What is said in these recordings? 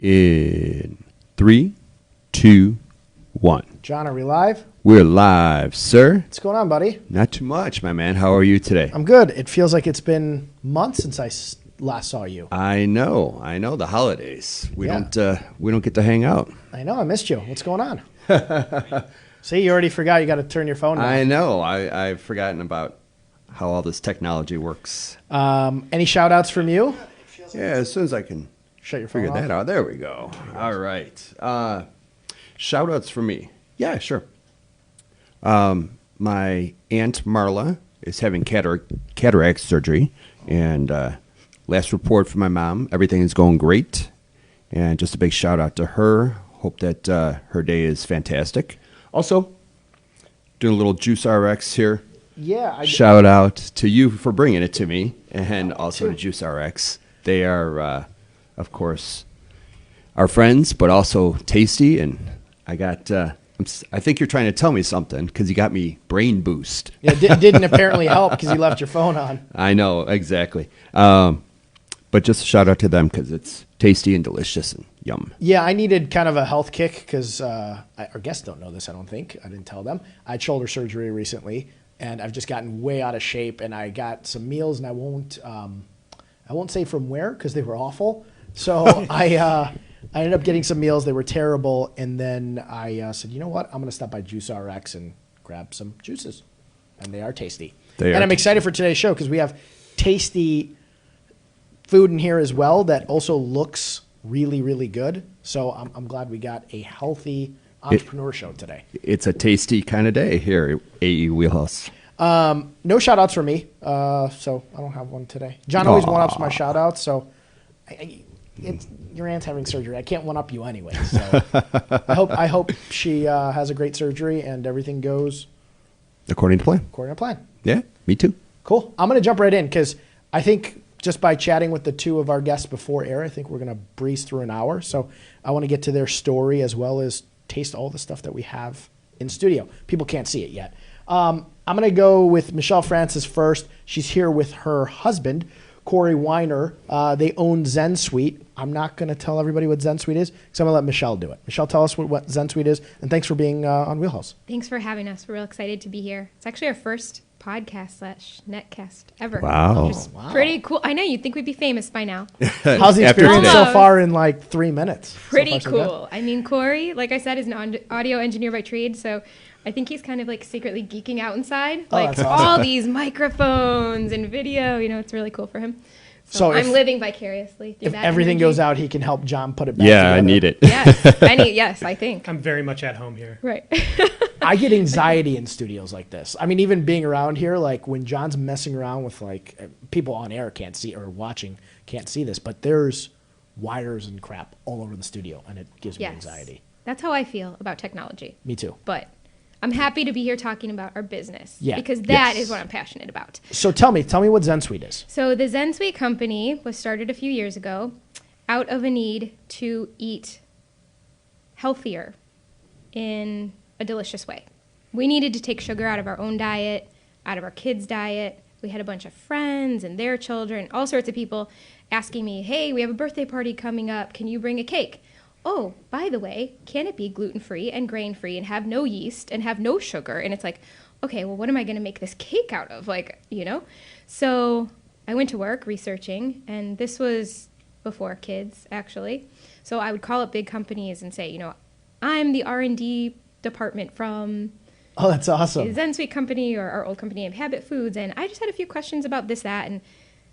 In 3, 2, 1. John, are we live? We're live, sir. What's going on, buddy? Not too much, my man. How are you today? I'm good. It feels like it's been months since I last saw you. I know. The holidays. We Yeah. don't get to hang out. I know. I missed you. What's going on? See, you already forgot. You got to turn your phone down. I know. I've forgotten about how all this technology works. Any shout outs from you? Yeah, as soon as I can Shut your phone figure off. that out. There we go. All right. Shout outs for me. Yeah, sure. My Aunt Marla is having cataract surgery, and last report from my mom, everything is going great, and just a big shout out to her. Hope that her day is fantastic. Also, doing a little Juice RX here. Yeah. Shout out to you for bringing it to me, and also to Juice RX. They are, of course, our friends, but also tasty, and I got... I think you're trying to tell me something because you got me brain boost. Yeah, didn't apparently help because you left your phone on. I know, exactly. But just a shout out to them because it's tasty and delicious and yum. Yeah, I needed kind of a health kick because our guests don't know this, I don't think. I didn't tell them. I had shoulder surgery recently, and I've just gotten way out of shape, and I got some meals, and I won't say from where because they were awful. So I ended up getting some meals. They were terrible. And then I said, you know what? I'm going to stop by Juice RX and grab some juices. And they are tasty. I'm excited for today's show because we have tasty food in here as well that also looks really, really good. So I'm glad we got a healthy entrepreneur show today. It's a tasty kind of day here at AE Wheelhouse. No shout outs for me. So I don't have one today. John always one-ups my shout outs. So your aunt's having surgery. I can't one-up you anyway. So I hope she has a great surgery and everything goes According to plan. according to plan. Yeah, me too. Cool. I'm going to jump right in because I think just by chatting with the two of our guests before air, I think we're going to breeze through an hour. So I want to get to their story as well as taste all the stuff that we have in studio. People can't see it yet. I'm going to go with Michelle Francis first. She's here with her husband, Corey Weiner. They own Zensweet. I'm not going to tell everybody what Zensweet is because I'm going to let Michelle do it. Michelle, tell us what Zensweet is, and thanks for being on Wheelhouse. Thanks for having us. We're real excited to be here. It's actually our first podcast/netcast ever. Wow. Which is pretty cool. I know, you'd think we'd be famous by now. How's the After experience today. so far in like 3 minutes? Pretty So far, so cool. I mean, Corey, like I said, is an audio engineer by trade, so I think he's kind of like secretly geeking out inside. Oh, Like that's awesome. all these microphones and video, it's really cool for him. So I'm if- living vicariously through If that everything energy. goes out, he can help John put it back Yeah, I together. need it. Yes, I think. I'm very much at home here. Right. I get anxiety in studios like this. I mean, even being around here, like when John's messing around with like people on air can't see or watching can't see this, but there's wires and crap all over the studio, and it gives me Yes. anxiety. That's how I feel about technology. Me too. But I'm happy to be here talking about our business. Yeah. Because that Yes. is what I'm passionate about. So tell me what Zensweet is. So the Zensweet company was started a few years ago out of a need to eat healthier in a delicious way. We needed to take sugar out of our own diet, out of our kids' diet. We had a bunch of friends and their children, all sorts of people asking me, hey, we have a birthday party coming up. Can you bring a cake? Oh, by the way, can it be gluten-free and grain-free and have no yeast and have no sugar? And it's like, okay, well, what am I going to make this cake out of? So I went to work researching, and this was before kids, actually. So I would call up big companies and say, I'm the R&D department from Oh, that's awesome. the Zensweet company or our old company of Habit Foods, and I just had a few questions about this, that, and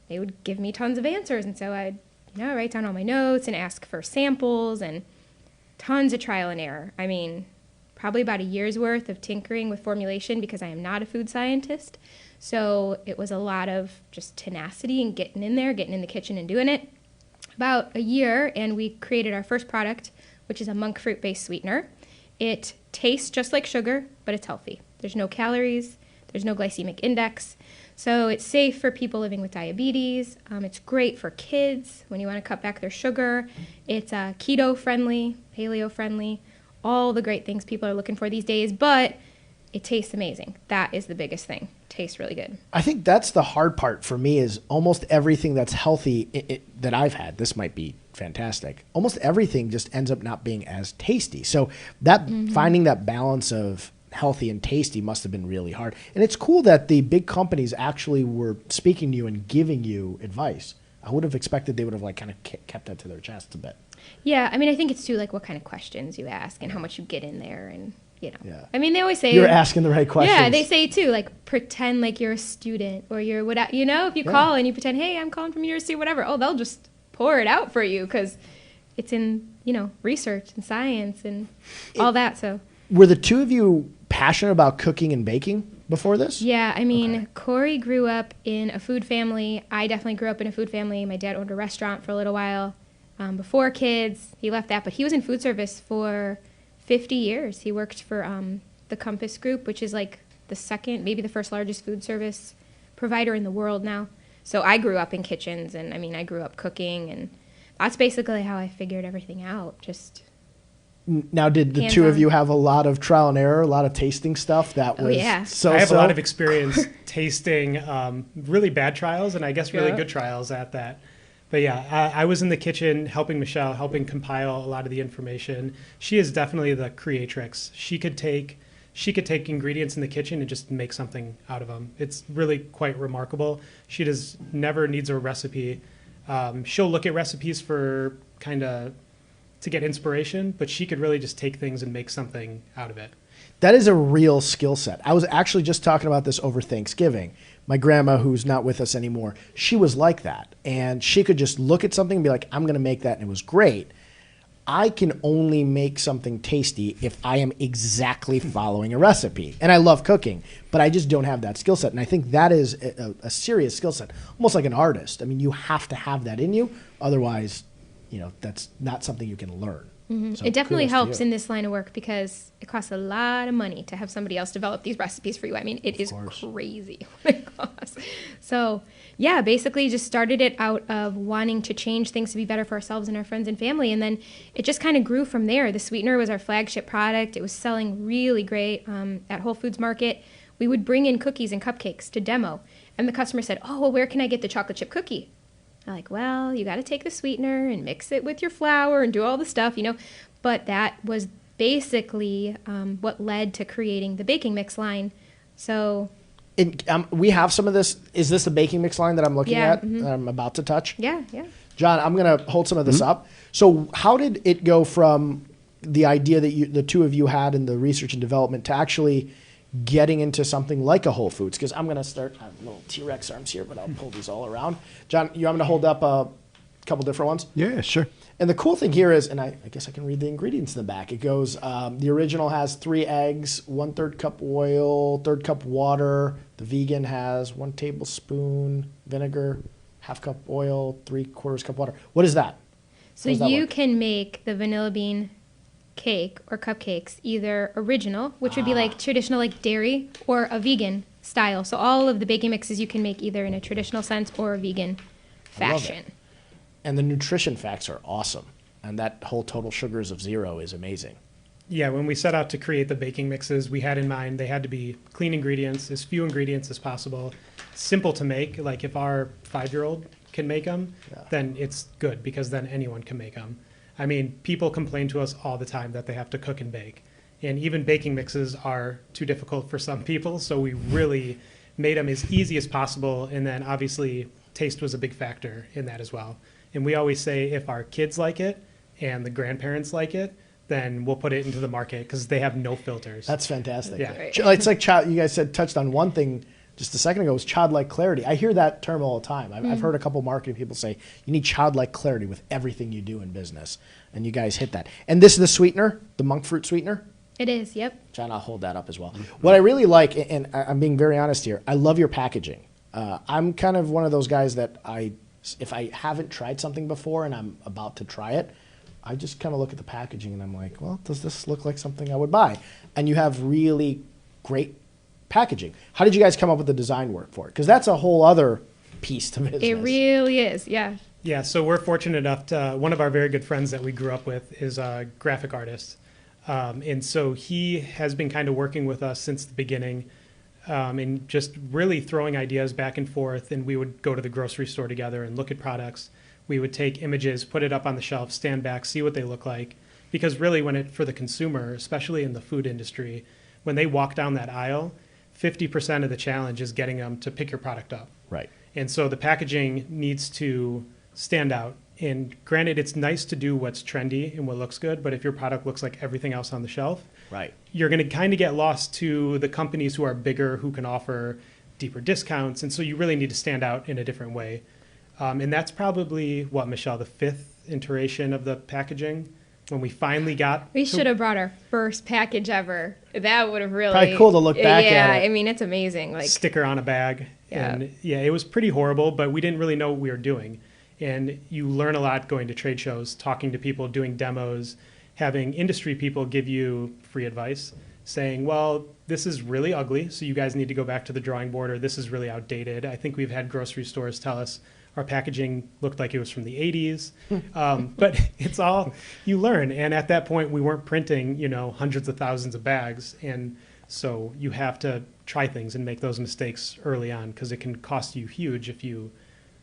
they would give me tons of answers. And so I'd write down all my notes and ask for samples and tons of trial and error. I mean, probably about a year's worth of tinkering with formulation because I am not a food scientist. So it was a lot of just tenacity and getting in the kitchen and doing it. About a year, and we created our first product, which is a monk fruit-based sweetener. It tastes just like sugar, but it's healthy. There's no calories. There's no glycemic index. So it's safe for people living with diabetes. It's great for kids when you want to cut back their sugar. It's keto-friendly, paleo-friendly, all the great things people are looking for these days, but it tastes amazing. That is the biggest thing. tastes really good. I think that's the hard part for me is almost everything that's healthy that I've had. This might be fantastic. Almost everything just ends up not being as tasty. So that finding that balance of healthy and tasty must have been really hard. And it's cool that the big companies actually were speaking to you and giving you advice. I would have expected they would have like kind of kept that to their chest a bit. Yeah, I mean, I think it's too like what kind of questions you ask and how much you get in there, and you know. Yeah. I mean, they always say You're asking the right questions. Yeah, they say too, like pretend like you're a student or you're what, you know, if you call and you pretend, hey, I'm calling from university or whatever. Oh, they'll just pour it out for you because it's in, you know, research and science and all that. So were the two of you passionate about cooking and baking before this? yeah, I mean, Corey grew up in a food family. I definitely grew up in a food family. My dad owned a restaurant for a little while before kids. He left that, but he was in food service for 50 years. He worked for the Compass Group, which is like the second, maybe the first largest food service provider in the world now. So I grew up in kitchens, and I mean, I grew up cooking, and that's basically how I figured everything out. Just now, did the two of you have a lot of trial and error, a lot of tasting stuff that was so? I have a lot of experience tasting really bad trials and I guess really good trials at that. But yeah, I was in the kitchen helping Michelle, helping compile a lot of the information. She is definitely the creatrix. She could take ingredients in the kitchen and just make something out of them. It's really quite remarkable. She never needs a recipe. She'll look at recipes for kind of to get inspiration, but she could really just take things and make something out of it. That is a real skill set. I was actually just talking about this over Thanksgiving. My grandma, who's not with us anymore, she was like that. And she could just look at something and be like, I'm going to make that. And it was great. I can only make something tasty if I am exactly following a recipe. And I love cooking, but I just don't have that skill set. And I think that is a serious skill set, almost like an artist. I mean, you have to have that in you. Otherwise, you know, that's not something you can learn. So it definitely helps in this line of work because it costs a lot of money to have somebody else develop these recipes for you. I mean, it is crazy what it costs. So, yeah, basically just started it out of wanting to change things to be better for ourselves and our friends and family. And then it just kind of grew from there. The sweetener was our flagship product. It was selling really great at Whole Foods Market. We would bring in cookies and cupcakes to demo. And the customer said, oh, well, where can I get the chocolate chip cookie? I'm like, well, you got to take the sweetener and mix it with your flour and do all the stuff, you know. But that was basically what led to creating the baking mix line. So we have some of this. Is this the baking mix line that I'm looking at, that I'm about to touch? Yeah, yeah. John, I'm going to hold some of this up. So how did it go from the idea that the two of you had in the research and development to actually getting into something like a Whole Foods? Because I'm going to start, I have little T-Rex arms here, but I'll pull these all around. John, you want me to hold up a couple different ones? Yeah, sure. And the cool thing here is, and I guess I can read the ingredients in the back. It goes, the original has 3 eggs, 1/3 cup oil, 1/3 cup water. The vegan has 1 tablespoon vinegar, 1/2 cup oil, 3/4 cup water. What is that? So you can make the vanilla bean cake or cupcakes either original, which would be like traditional like dairy, or a vegan style. So all of the baking mixes you can make either in a traditional sense or a vegan fashion. And the nutrition facts are awesome. And that whole total sugars of 0 is amazing. Yeah, when we set out to create the baking mixes, we had in mind they had to be clean ingredients, as few ingredients as possible, simple to make. Like if our 5-year-old can make them, then it's good because then anyone can make them. I mean, people complain to us all the time that they have to cook and bake. And even baking mixes are too difficult for some people, so we really made them as easy as possible. And then obviously taste was a big factor in that as well. And we always say if our kids like it and the grandparents like it, then we'll put it into the market because they have no filters. That's fantastic. Yeah. Right. It's like you guys touched on one thing just a second ago, was childlike clarity. I hear that term all the time. I've heard a couple marketing people say you need childlike clarity with everything you do in business, and you guys hit that. And this is the sweetener, the monk fruit sweetener? It is, yep. John, I'll hold that up as well. What I really like, and I'm being very honest here, I love your packaging. I'm kind of one of those guys that if I haven't tried something before and I'm about to try it, I just kind of look at the packaging and I'm like, well, does this look like something I would buy? And you have really great packaging. How did you guys come up with the design work for it? Because that's a whole other piece to business. It really is, yeah. Yeah, so we're fortunate enough to, one of our very good friends that we grew up with is a graphic artist. And so he has been kind of working with us since the beginning. and just really throwing ideas back and forth. And we would go to the grocery store together and look at products. We would take images, put it up on the shelf, stand back, see what they look like. Because really, for the consumer, especially in the food industry, when they walk down that aisle, 50% of the challenge is getting them to pick your product up. Right. And so the packaging needs to stand out. And granted, it's nice to do what's trendy and what looks good, but if your product looks like everything else on the shelf, Right. you're going to kind of get lost to the companies who are bigger, who can offer deeper discounts. And so you really need to stand out in a different way. And that's probably, what, Michelle, the 5th iteration of the packaging? When we finally got... We should have brought our first package ever. That would have really... Probably cool to look back at Yeah, it. I mean, it's amazing. Like, sticker on a bag. Yeah. And yeah, it was pretty horrible, but we didn't really know what we were doing. And you learn a lot going to trade shows, talking to people, doing demos, having industry people give you free advice, saying, well, this is really ugly, so you guys need to go back to the drawing board, or this is really outdated. I think we've had grocery stores tell us our packaging looked like it was from the 80s. But it's all you learn. And at that point, we weren't printing, hundreds of thousands of bags. And so you have to try things and make those mistakes early on, because it can cost you huge if you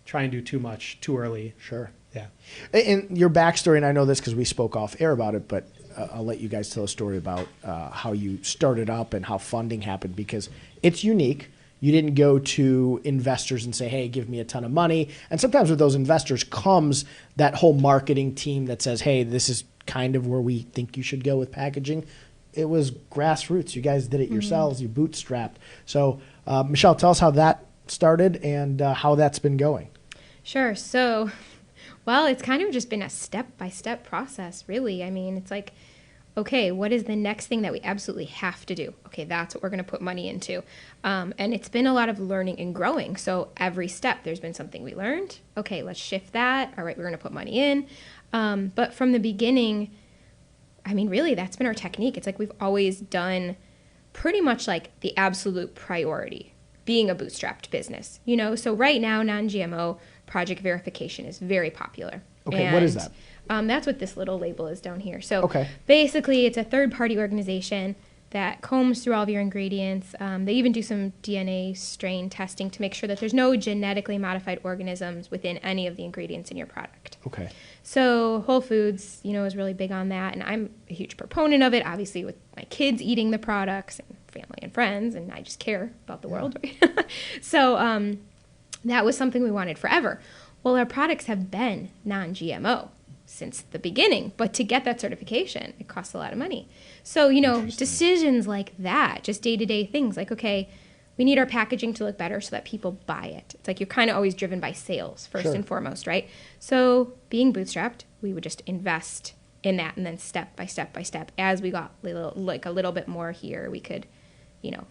try and do too much too early. Sure. Yeah. And your backstory, and I know this because we spoke off air about it, but I'll let you guys tell a story about how you started up and how funding happened, because it's unique. You didn't go to investors and say, hey, give me a ton of money. And sometimes with those investors comes that whole marketing team that says, hey, this is kind of where we think you should go with packaging. It was grassroots. You guys did it yourselves. You bootstrapped. So, Michelle, tell us how that started and how that's been going. Sure. So, well, it's kind of just been a step-by-step process, really. I mean, it's like, okay, what is the next thing that we absolutely have to do? Okay, that's what we're going to put money into. And it's been a lot of learning and growing. So every step, there's been something we learned. Okay, let's shift that. All right, we're going to put money in. But from the beginning, I mean, really, that's been our technique. It's like we've always done pretty much like the absolute priority, being a bootstrapped business. So right now, non-GMO project verification is very popular. Okay, what is that? That's what this little label is down here. So Okay. basically, it's a third-party organization that combs through all of your ingredients. They even do some DNA strain testing to make sure that there's no genetically modified organisms within any of the ingredients in your product. Okay. So Whole Foods, is really big on that, and I'm a huge proponent of it, obviously with my kids eating the products and family and friends, and I just care about the world. Right? So that was something we wanted forever. Well, our products have been non-GMO since the beginning, but to get that certification, it costs a lot of money. So, decisions like that, just day-to-day things like, okay, we need our packaging to look better so that people buy it. It's like you're kind of always driven by sales first Sure. and foremost, right? So being bootstrapped, we would just invest in that, and then step by step, as we got a little bit more here, we could,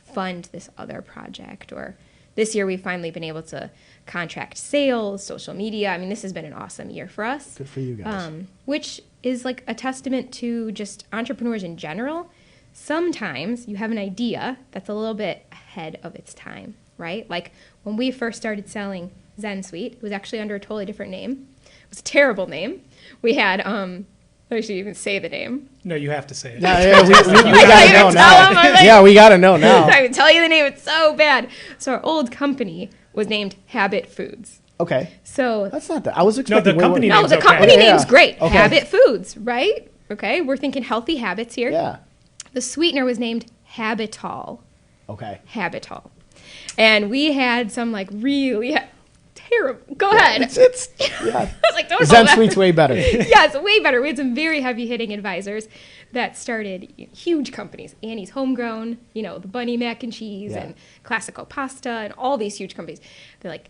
fund this other project. Or this year we've finally been able to contract sales, social media. I mean, this has been an awesome year for us. Good for you guys. Which is like a testament to just entrepreneurs in general. Sometimes you have an idea that's a little bit ahead of its time, right? Like when we first started selling Zensweet, it was actually under a totally different name. It was a terrible name. We had, I should even say the name. No, you have to say it. No, yeah, we gotta know now. Yeah, we gotta know now. I can tell you the name. It's so bad. So our old company was named Habit Foods. Okay. So That's not that. I was expecting the way company more. no, name's the okay. company Yeah, name's yeah. great. Okay. Habit Foods, right? Okay, we're thinking healthy habits here. Yeah. The sweetener was named Habitol. Okay. Habitol. And we had some like really terrible. Go ahead. It's yeah. I was like, don't hold that. Zensweet's way better. Yeah, it's way better. We had some very heavy hitting advisors that started huge companies. Annie's Homegrown, the Bunny Mac and Cheese Yeah. and Classico Pasta and all these huge companies. They're like,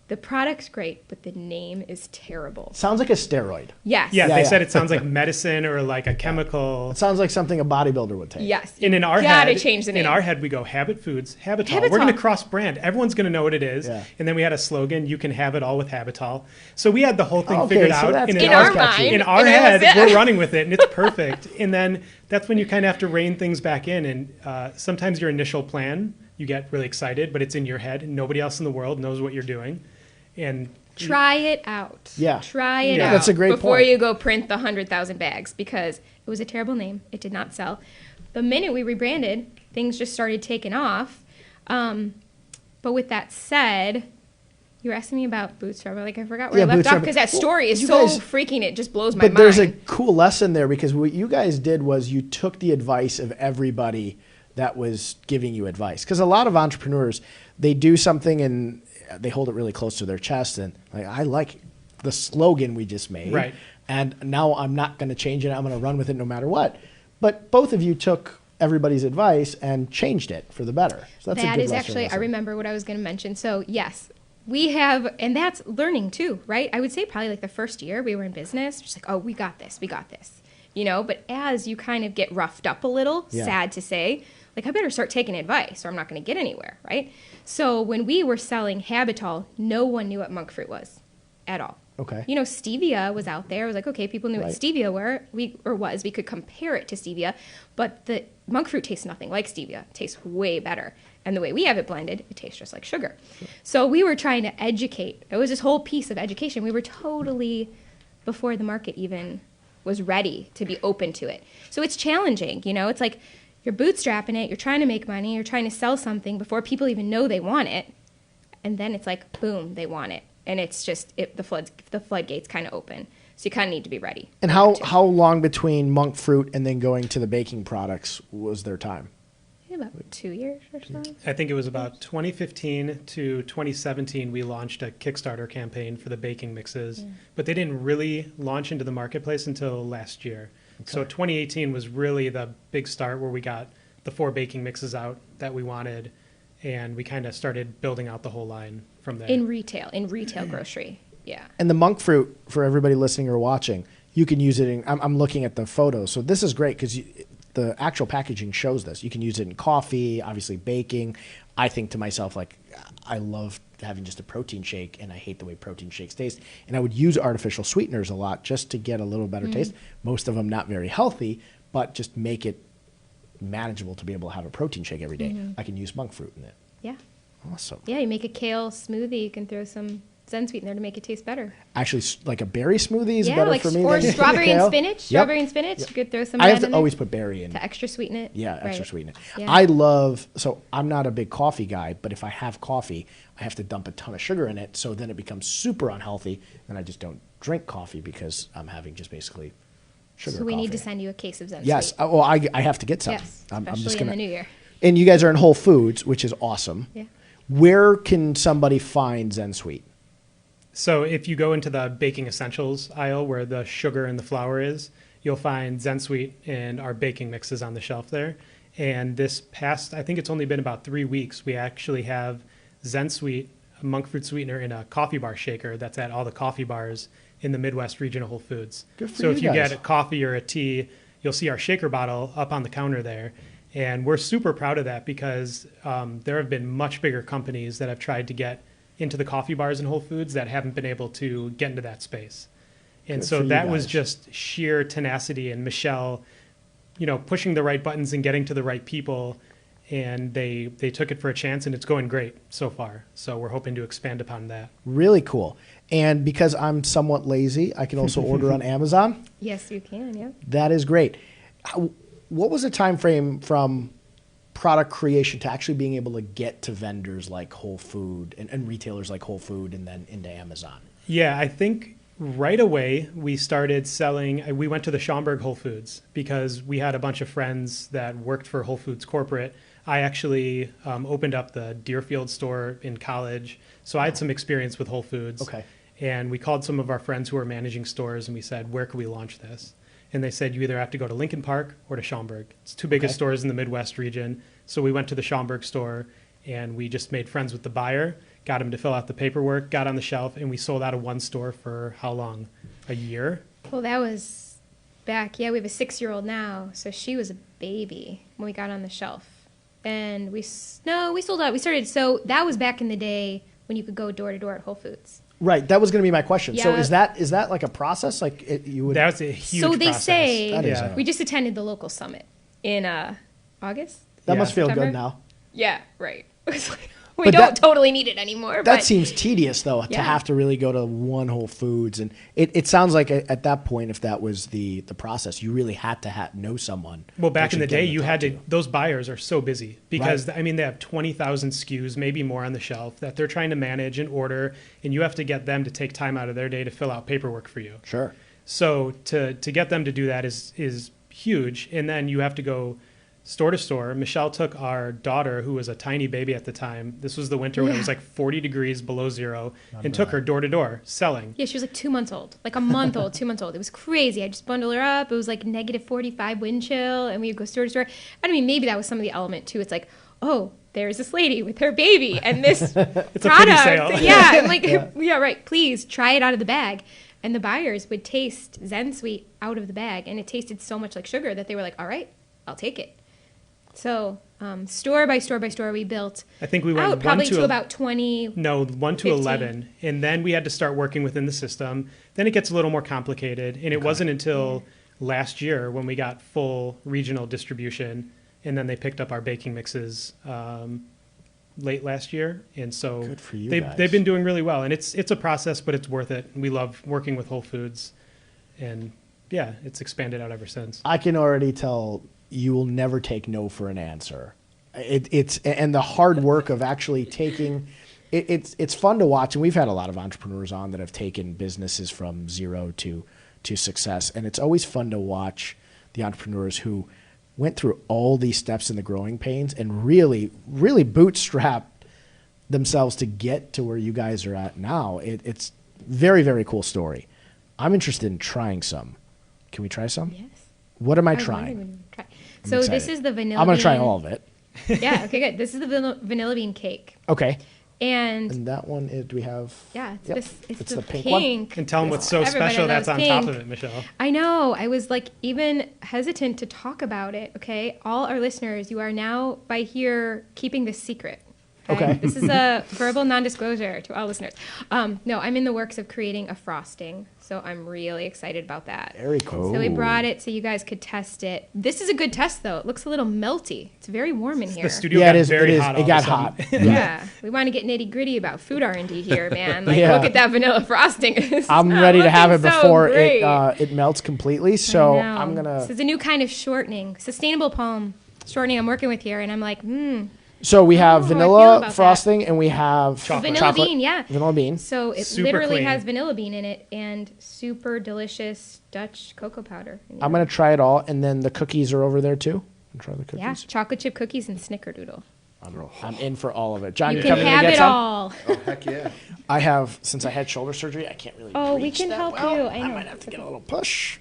the product's great, but the name is terrible. Sounds like a steroid. Yes. Yeah, Yeah, they yeah. said it sounds like medicine or like a chemical. It sounds like something a bodybuilder would take. Yes. And in our gotta head, change the name. in our head, we go Habit Foods, Habitol. Habitol. We're going to cross brand. Everyone's going to know what it is. Yeah. And then we had a slogan: "You can have it all with Habitol." So we had the whole thing Okay, figured so out. that's And in That was our catchy. mind. in our and that head, was it. we're running with it, and it's perfect. And then that's when you kind of have to rein things back in. And sometimes your initial plan, you get really excited, but it's in your head, and nobody else in the world knows what you're doing. And Try it out. Yeah. Try it Yeah. out. That's a great before point. you go print the 100,000 bags, because it was a terrible name. It did not sell. The minute we rebranded, things just started taking off. But with that said, you were asking me about bootstrap. Like, I forgot where I left bootstrap. off because that story is You so guys- freaking, it just blows my But mind. there's a cool lesson there because what you guys did was you took the advice of everybody that was giving you advice. Because a lot of entrepreneurs, they do something and they hold it really close to their chest. And like, I like the slogan we just made. Right. And now I'm not going to change it. I'm going to run with it no matter what. But both of you took everybody's advice and changed it for the better. So that's a That good is lesson actually, I lesson. remember what I was going to mention. So, yes, we have, and that's learning too, right? I would say probably like the first year we were in business, just like, oh, we got this, you know? But as you kind of get roughed up a little, Yeah. sad to say, like, I better start taking advice or I'm not going to get anywhere, right? So when we were selling Habitol, no one knew what monk fruit was at all. Okay. You know, stevia was out there. I was like, okay, people knew Right. what stevia was. We could compare it to stevia, but the monk fruit tastes nothing like stevia. It tastes way better. And the way we have it blended, it tastes just like sugar. So we were trying to educate. It was this whole piece of education. We were totally, before the market even was ready to be open to it. So it's challenging, you know? It's like you're bootstrapping it, you're trying to make money, you're trying to sell something before people even know they want it. And then it's like, boom, they want it. And it's just, the floodgates kind of open. So you kind of need to be ready. And how long between monk fruit and then going to the baking products was there time? About 2 years or so. I think it was about 2015 to 2017 we launched a Kickstarter campaign for the baking mixes, but they didn't really launch into the marketplace until last year. So 2018 was really the big start where we got the 4 baking mixes out that we wanted, and we kind of started building out the whole line from there. In retail grocery. Yeah. And the monk fruit, for everybody listening or watching, you can use it in, I'm looking at the photos. So this is great because the actual packaging shows this. You can use it in coffee, obviously baking. I think to myself, like, I love having just a protein shake, and I hate the way protein shakes taste. And I would use artificial sweeteners a lot just to get a little better taste. Most of them not very healthy, but just make it manageable to be able to have a protein shake every day. I can use monk fruit in it. Yeah. Awesome. Yeah, you make a kale smoothie, you can throw some Zensweet in there to make it taste better. Actually, like a berry smoothie is Yeah, better like, for me or than strawberry and kale. spinach. Yep. Strawberry and spinach, you could throw some I of have that to in always there put berry in. to extra sweeten it. Yeah, extra Right. sweeten it. Yeah. I love, so I'm not a big coffee guy, but if I have coffee, I have to dump a ton of sugar in it, so then it becomes super unhealthy, and I just don't drink coffee because I'm having just basically sugar So we need to coffee. send you a case of Zensweet. Yes, well, I have to get some. Yes, I'm especially just in gonna, the new year. And you guys are in Whole Foods, which is awesome. Yeah. Where can somebody find Zensweet? So if you go into the baking essentials aisle where the sugar and the flour is, you'll find Zensweet and our baking mixes on the shelf there. And this past, I think it's only been about 3 weeks, we actually have Zensweet, a monk fruit sweetener, in a coffee bar shaker that's at all the coffee bars in the Midwest region of Whole Foods. Good for so you if you guys. get a coffee or a tea, you'll see our shaker bottle up on the counter there. And we're super proud of that because there have been much bigger companies that have tried to get into the coffee bars in Whole Foods that haven't been able to get into that space. And Good so for you that was guys. just sheer tenacity and Michelle, you know, pushing the right buttons and getting to the right people. And they took it for a chance, and it's going great so far. So we're hoping to expand upon that. Really cool. And because I'm somewhat lazy, I can also order on Amazon. Yes, you can, yeah. That is great. What was the time frame from product creation to actually being able to get to vendors like Whole Food and retailers like Whole Food and then into Amazon? Yeah, I think right away we started selling. We went to the Schaumburg Whole Foods because we had a bunch of friends that worked for Whole Foods corporate. I actually opened up the Deerfield store in college, so I had some experience with Whole Foods. Okay. And we called some of our friends who were managing stores, and we said, where could we launch this? And they said, you either have to go to Lincoln Park or to Schaumburg. It's 2 biggest Okay. stores in the Midwest region. So we went to the Schaumburg store, and we just made friends with the buyer, got him to fill out the paperwork, got on the shelf, and we sold out of one store for how long? A year? Well, that was back, yeah, we have a 6-year-old now, so she was a baby when we got on the shelf. And we sold out. We started, so that was back in the day when you could go door to door at Whole Foods. Right. That was going to be my question. So Yeah. is that like a process? Like you would. That was a huge So they process. say, That is Yeah. we just attended the local summit in August. that Yeah. must feel September? good now. Yeah, right. It was like, We But don't that- totally need it anymore. That but seems tedious, though, to Yeah. have to really go to one Whole Foods. And it sounds like at that point, if that was the process, you really had to know someone. Well, back that in the you'd get day, them you talk had to, you. those buyers are so busy because, Right. I mean, they have 20,000 SKUs, maybe more on the shelf that they're trying to manage and order, and you have to get them to take time out of their day to fill out paperwork for you. Sure. So to get them to do that is huge. And then you have to go store to store. Michelle took our daughter, who was a tiny baby at the time. This was the winter when it was like 40 degrees below zero, and took her door to door selling. yeah, she was like 2 months old, like a month old, 2 months old. It was crazy. I just bundled her up. It was like negative 45 wind chill, and we would go store to store. I mean, maybe that was some of the element too. It's like, oh, there's this lady with her baby and this It's a pretty product. sale. Yeah, I'm like, yeah, right. Please try it out of the bag. And the buyers would taste Zensweet out of the bag, and it tasted so much like sugar that they were like, all right, I'll take it. So store by store by store, we built I think we went out probably 1 to to about 20. No, 1 to 15. 11. And then we had to start working within the system. Then it gets a little more complicated. And it wasn't until last year when we got full regional distribution. And then they picked up our baking mixes late last year. And so Good for you they've, guys. they've been doing really well. And it's a process, but it's worth it. We love working with Whole Foods. And yeah, it's expanded out ever since. I can already tell you will never take no for an answer. It's and the hard work of actually taking it's fun to watch, and we've had a lot of entrepreneurs on that have taken businesses from zero to success, and it's always fun to watch the entrepreneurs who went through all these steps in the growing pains and really bootstrapped themselves to get to where you guys are at now. It's very, very cool story. I'm interested in trying some. Can we try some? Yes. What am I I was wondering trying? when you would try. I'm So this excited. is the vanilla. I'm going to try bean- all of it. Yeah. Okay. Good. This is the vanilla bean cake, Okay. and And that one, do we have? yeah, it's Yep. this. It's the the pink one? pink. And tell them what's so Everybody special that's loves on top pink. of it, Michelle. I know. I was like even hesitant to talk about it. Okay, all our listeners, you are now by here keeping this secret. Okay. This is a verbal non-disclosure to all listeners. No, I'm in the works of creating a frosting, so I'm really excited about that. Very cool. So we brought it so you guys could test it. This is a good test, though. It looks a little melty. It's very warm in here. The studio Yeah, got it is. very It is. hot. It all got of a hot. sudden. Yeah, we want to get nitty gritty about food R&D here, man. Like, Yeah. look at that vanilla frosting. It's I'm not ready to have it looking so before great. it melts completely. So I know. I'm This gonna. is a new kind of shortening, sustainable palm shortening I'm working with here, and I'm like, So we have I feel vanilla about frosting and we have Chocolate. vanilla chocolate. bean, yeah. Vanilla bean. So it Super literally clean. has vanilla bean in it and super delicious Dutch cocoa powder. I'm gonna try it all, and then the cookies are over there too. And try the Yeah, cookies. chocolate chip cookies and snickerdoodle. I'm in for all of it. John, You you can coming to have get it some? all. Oh, heck yeah. I have, since I had shoulder surgery, I can't really. Oh, we reach can that help well. you. I know. might have to get a little push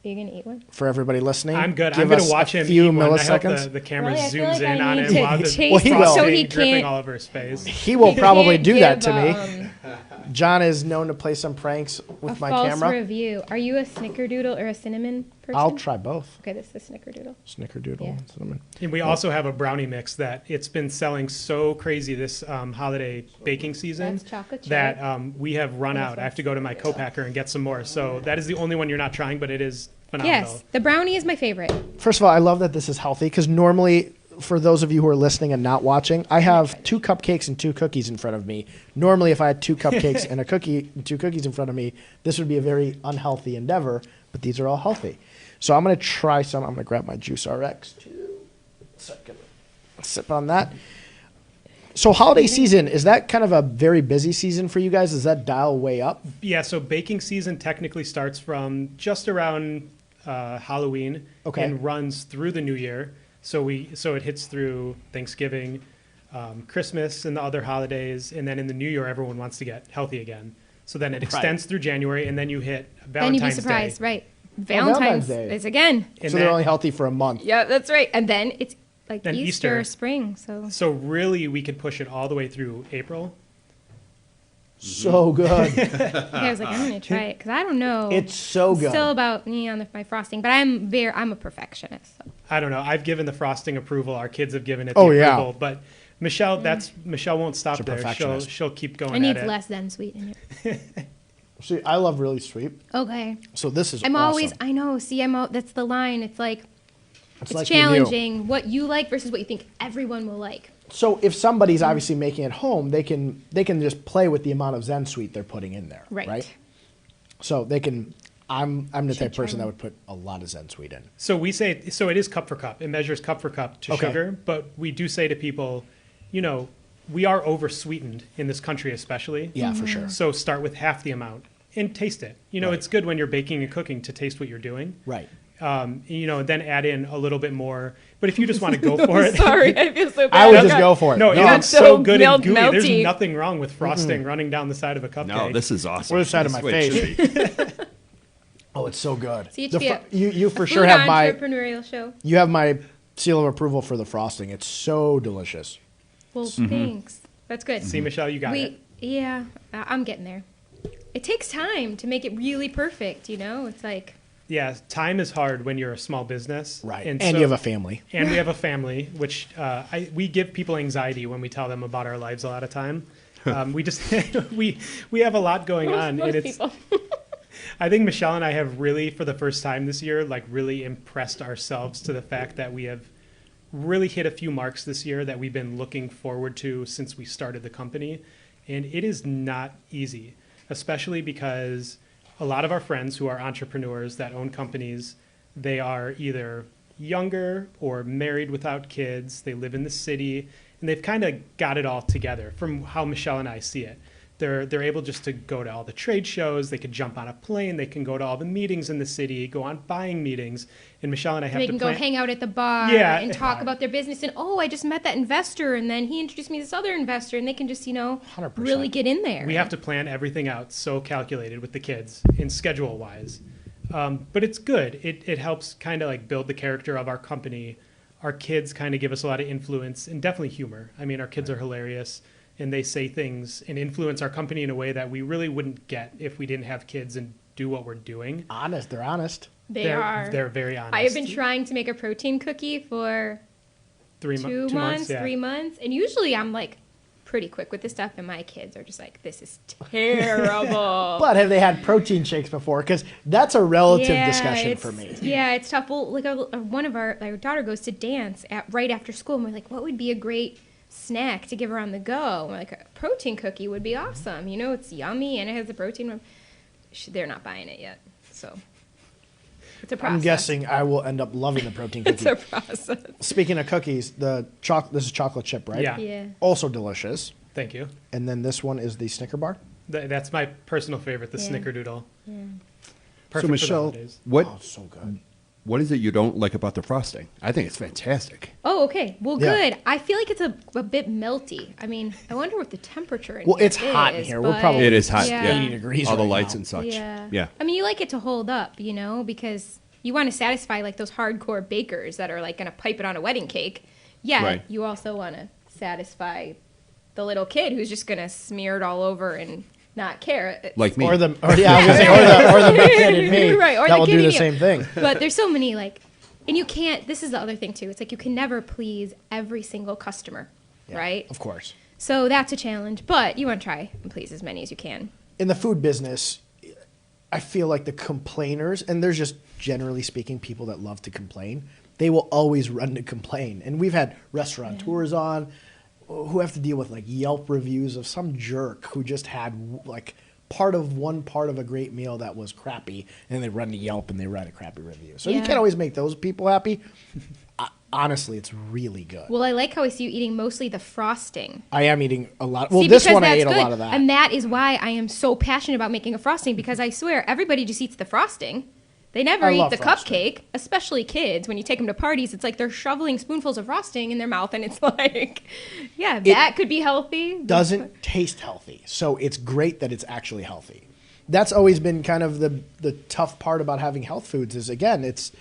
Are you going to eat one? for everybody listening. I'm good. Give I'm going us to watch a him few eat one. I hope milliseconds. the camera Really, I feel zooms like I in on need him to while the chase Well, he will. so frosting he dripping can't. all over his face. He will probably can't do that give, to me. John is known to play some pranks with a my false camera. review. Are you a snickerdoodle or a cinnamon person? I'll try both. Okay, this is snickerdoodle. Snickerdoodle Yeah. and cinnamon. And we also have a brownie mix that it's been selling so crazy this holiday baking season That's chocolate chip. that we have run out. I have to go to my co-packer and get some more. So that is the only one you're not trying, but it is phenomenal. Yes, the brownie is my favorite. First of all, I love that this is healthy because normally, for those of you who are listening and not watching, I have 2 cupcakes and 2 cookies in front of me. Normally, if I had 2 cupcakes and a cookie and 2 cookies in front of me, this would be a very unhealthy endeavor. But these are all healthy. So I'm going to try some. I'm going to grab my Juice RX. Second, sip on that. So holiday season, is that kind of a very busy season for you guys? Does that dial way up? Yeah, so baking season technically starts from just around Halloween Okay. and runs through the new year. So it hits through Thanksgiving, Christmas, and the other holidays, and then in the new year, everyone wants to get healthy again. So then it extends through January, and then you hit Then you'd be Valentine's surprised, Day. right? Valentine's Valentine's Day. is again. And So they're that- only healthy for a month. Yeah, that's right. And then it's like Then Easter, Easter. spring. So So really, we could push it all the way through April. So good. I was like, I'm gonna try it because I don't know. It's so good. Still about me on my frosting, but I'm a perfectionist. So. I don't know. I've given the frosting approval. Our kids have given it the Oh, yeah. approval. But Michelle, Michelle won't stop She's a there. perfectionist. She'll keep going I at need it. less than sweet in it. See, I love really sweet. Okay. So this is I'm awesome. always. I know. See, that's the line. It's like it's like you knew. challenging what you like versus what you think everyone will like. So if somebody's obviously making it home, they can just play with the amount of Zensweet they're putting in there, right? So they can. I'm the type of person that would put a lot of Zensweet in. So we say it is cup for cup. It measures cup for cup to sugar, but we do say to people, we are over sweetened in this country, especially. Yeah, for sure. So start with half the amount and taste it. It's good when you're baking and cooking to taste what you're doing. Right. Then add in a little bit more. But if you just want to go for it, Sorry, I feel so bad. I would just go for it. No, it's so so good and melty. gooey. There's nothing wrong with frosting running down the side of a cupcake. No, this is awesome. Or the side of my That's the way it face. should be. Oh, it's so good. CHB, You for food sure have my entrepreneurial show. you have my seal of approval for the frosting. It's so delicious. Well, thanks. That's good. See, Michelle, you got it. Yeah, I'm getting there. It takes time to make it really perfect. It's like. Yeah, time is hard when you're a small business. Right. And you have a family. And we have a family, which we give people anxiety when we tell them about our lives a lot of time. We just we have a lot going on, and it's. People. I think Michelle and I have really, for the first time this year, really impressed ourselves to the fact that we have really hit a few marks this year that we've been looking forward to since we started the company, and it is not easy, especially because a lot of our friends who are entrepreneurs that own companies, they are either younger or married without kids. They live in the city, and they've kind of got it all together from how Michelle and I see it. They're able just to go to all the trade shows. They could jump on a plane. They can go to all the meetings in the city, go on buying meetings. And Michelle and I have They to can plan. go hang out at the bar and talk about their business. And, I just met that investor, and then he introduced me to this other investor, and they can just, 100%. really get in there. We have to plan everything out so calculated with the kids in schedule-wise. But it's good. It helps kind of build the character of our company. Our kids kind of give us a lot of influence and definitely humor. I mean, our kids are hilarious, and they say things and influence our company in a way that we really wouldn't get if we didn't have kids and do what we're doing. Honest. They're honest. They're very honest. I have been trying to make a protein cookie for 3 2 months, yeah. 3 months. And usually I'm pretty quick with this stuff, and my kids are just this is terrible. But have they had protein shakes before? Because that's a relative discussion for me. Yeah, it's tough. Well, one of our daughter goes to dance right after school, and we're like, what would be a great snack to give her on the go? We're like, a protein cookie would be awesome. It's yummy and it has the protein. They're not buying it yet, so it's a process. I'm guessing I will end up loving the protein cookie. It's a process. Speaking of cookies, this is chocolate chip, right? Yeah. Also delicious. Thank you. And then this one is the Snicker bar. That's my personal favorite, the Yeah. Snickerdoodle. Yeah. Perfect for the Michelle, holidays. what Oh, it's so good. what is it you don't like about the frosting? I think it's fantastic. Oh, okay. Well, Yeah. good. I feel like it's a bit melty. I mean, I wonder what the temperature in Well, here it's hot in is, here. We're but- probably It is hot. Yeah. 80 degrees All the right lights now. and such. Yeah. Yeah. I mean, you like it to hold up, because you want to satisfy those hardcore bakers that are going to pipe it on a wedding cake. Yeah. Right. You also want to satisfy the little kid who's just going to smear it all over and not care. Like me. I was gonna say, or the big kid in me Right, or that the will kid do in the you. same thing. But there's so many and you can't. This is the other thing too. It's you can never please every single customer, Yeah, right? Of course. So that's a challenge, but you want to try and please as many as you can. In the food business, I feel like the complainers, and there's just generally speaking people that love to complain, they will always run to complain. And we've had restaurateurs on who have to deal with Yelp reviews of some jerk who just had part of a great meal that was crappy, and they run to Yelp and they write a crappy review. So you Yeah. can't always make those people happy. Honestly, it's really good. Well, I like how I see you eating mostly the frosting. I am eating a lot. Well, See, this because one I that's ate good. a lot of that. And that is why I am so passionate about making a frosting, because I swear everybody just eats the frosting. They never I eat love the frosting. cupcake, especially kids. When you take them to parties, it's they're shoveling spoonfuls of frosting in their mouth, and it's that could be healthy. Doesn't taste healthy. So it's great that it's actually healthy. That's always been kind of the tough part about having health foods is, again, it's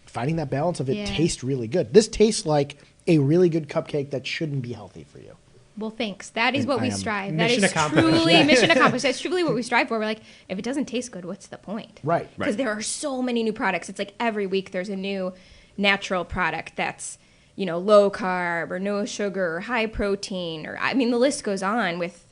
finding that balance of it tastes really good. This tastes like a really good cupcake that shouldn't be healthy for you. Well, thanks. That is And what I we am strive. mission That is accomplished. truly mission accomplished. That's truly what we strive for. We're like, if it doesn't taste good, what's the point? Right. Because there are so many new products. It's every week there's a new natural product that's, low carb or no sugar or high protein, or the list goes on with,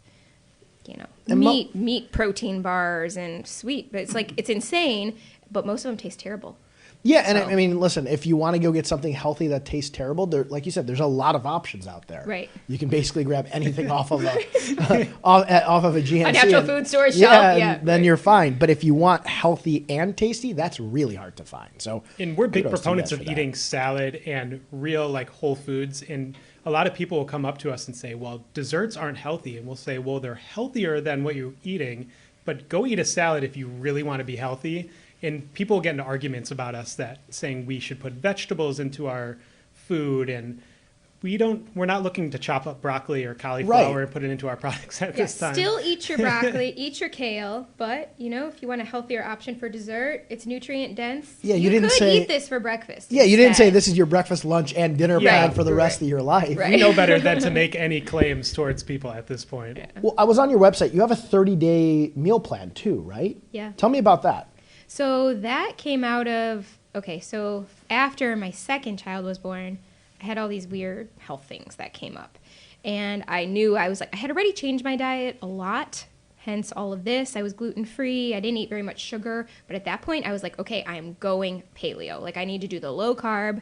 And meat protein bars and sweet. But it's it's insane, but most of them taste terrible. Yeah, and So- I mean, listen, if you want to go get something healthy that tastes terrible, there, like you said, there's a lot of options out there. Right. You can basically grab anything off of a off of a GNC. A natural and- food store Yeah, shelf, and yeah, then right. you're fine. But if you want healthy and tasty, that's really hard to find. So, And we're big kudos to you proponents guys of for that. eating salad and real like whole foods. And a lot of people will come up to us and say, well, desserts aren't healthy. And we'll say, well, they're healthier than what you're eating, but go eat a salad if you really want to be healthy. And people get into arguments about us that saying we should put vegetables into our food, and we're not looking to chop up broccoli or cauliflower Right. and put it into our products at Yeah, this time. still eat your broccoli, eat your kale, but if you want a healthier option for dessert, it's nutrient dense. Yeah, you didn't could say- eat this for breakfast. Yeah, you didn't say instead. this is your breakfast, lunch, and dinner Yeah, plan for the rest right. of your life. Right. We know better than to make any claims towards people at this point. Well, I was on your website. You have a 30-day meal plan too, right? Yeah. Tell me about that. So that came out of, so after my second child was born, I had all these weird health things that came up. And I knew I had already changed my diet a lot, hence all of this. I was gluten-free. I didn't eat very much sugar. But at that point, I was like, okay, I am going paleo. Like, I need to do the low carb.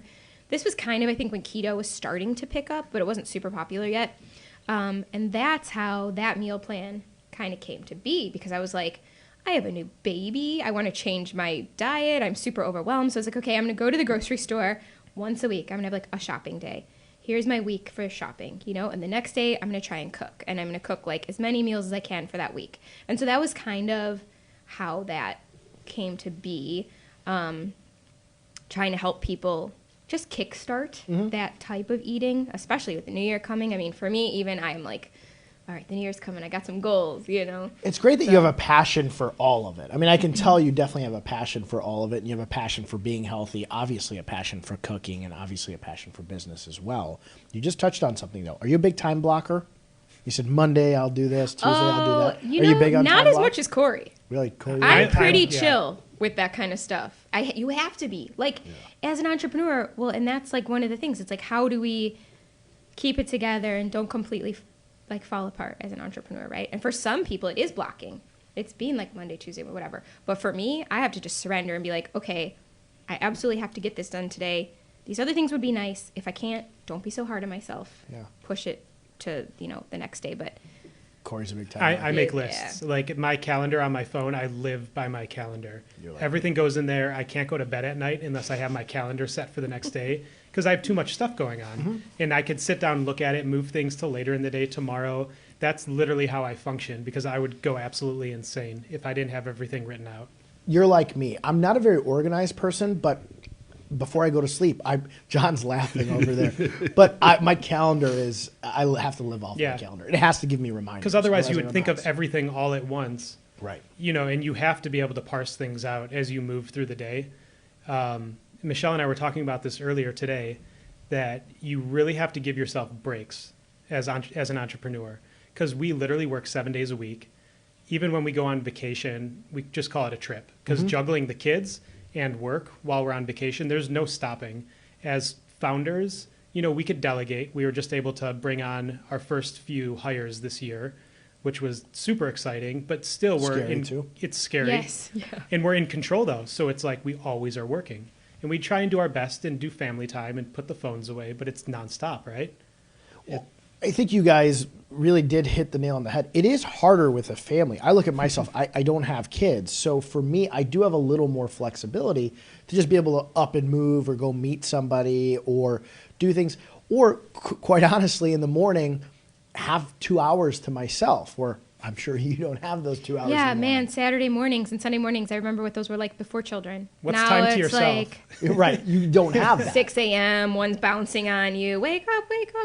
This was kind of, I think, when keto was starting to pick up, but it wasn't super popular yet. And that's how that meal plan kind of came to be, because I was like, I have a new baby. I want to change my diet. I'm super overwhelmed. So I was like, okay, I'm going to go to the grocery store once a week. I'm going to have like a shopping day. Here's my week for shopping, and the next day I'm going to try and cook. And I'm going to cook like as many meals as I can for that week. And so that was kind of how that came to be, trying to help people just kickstart that type of eating, especially with the new year coming. I mean, for me, even I'm like, all right, the new year's coming. I got some goals, It's great that you have a passion for all of it. I mean, I can tell you definitely have a passion for all of it, and you have a passion for being healthy, obviously a passion for cooking, and obviously a passion for business as well. You just touched on something, though. Are you a big time blocker? You said Monday I'll do this, Tuesday I'll do that. Are you big on not time as block? much as Corey. Really, Corey? I'm I- pretty yeah. chill with that kind of stuff. You have to be as an entrepreneur. Well, and that's like one of the things. It's like, how do we keep it together and don't completely fall apart as an entrepreneur, right? And for some people, it is blocking. It's being like Monday, Tuesday, whatever. But for me, I have to just surrender and be like, okay, I absolutely have to get this done today. These other things would be nice. If I can't, don't be so hard on myself. Yeah. Push it to the next day. But Corey's a big time I blocker. make Yeah. lists. Like my calendar on my phone, I live by my calendar. You're like Everything goes in there. I can't go to bed at night unless I have my calendar set for the next day because I have too much stuff going on. And I could sit down and look at it, move things till later in the day tomorrow. That's literally how I function because I would go absolutely insane if I didn't have everything written out. You're like me. I'm not a very organized person, but before I go to sleep, John's laughing over there. But my calendar is, I have to live off Yeah. my calendar. It has to give me reminders. Because otherwise you it would think of reminds. everything all at once. Right. And you have to be able to parse things out as you move through the day. Michelle and I were talking about this earlier today, that you really have to give yourself breaks as an entrepreneur, because we literally work 7 days a week. Even when we go on vacation, we just call it a trip, because juggling the kids and work while we're on vacation, there's no stopping. As founders, we could delegate. We were just able to bring on our first few hires this year, which was super exciting, but still Scary, too. It's scary. yes, yeah. And we're in control though. So it's like we always are working. And we try and do our best and do family time and put the phones away, but it's nonstop, right? I think you guys really did hit the nail on the head. It is harder with a family. I look at myself, I don't have kids. So for me, I do have a little more flexibility to just be able to up and move or go meet somebody or do things. Or quite honestly, in the morning, have 2 hours to myself, where I'm sure you don't have those 2 hours. Yeah, in the man, morning. Saturday mornings and Sunday mornings, I remember what those were like before children. What's now time to it's yourself? like You're right. You don't have that. 6 a.m., one's bouncing on you. Wake up,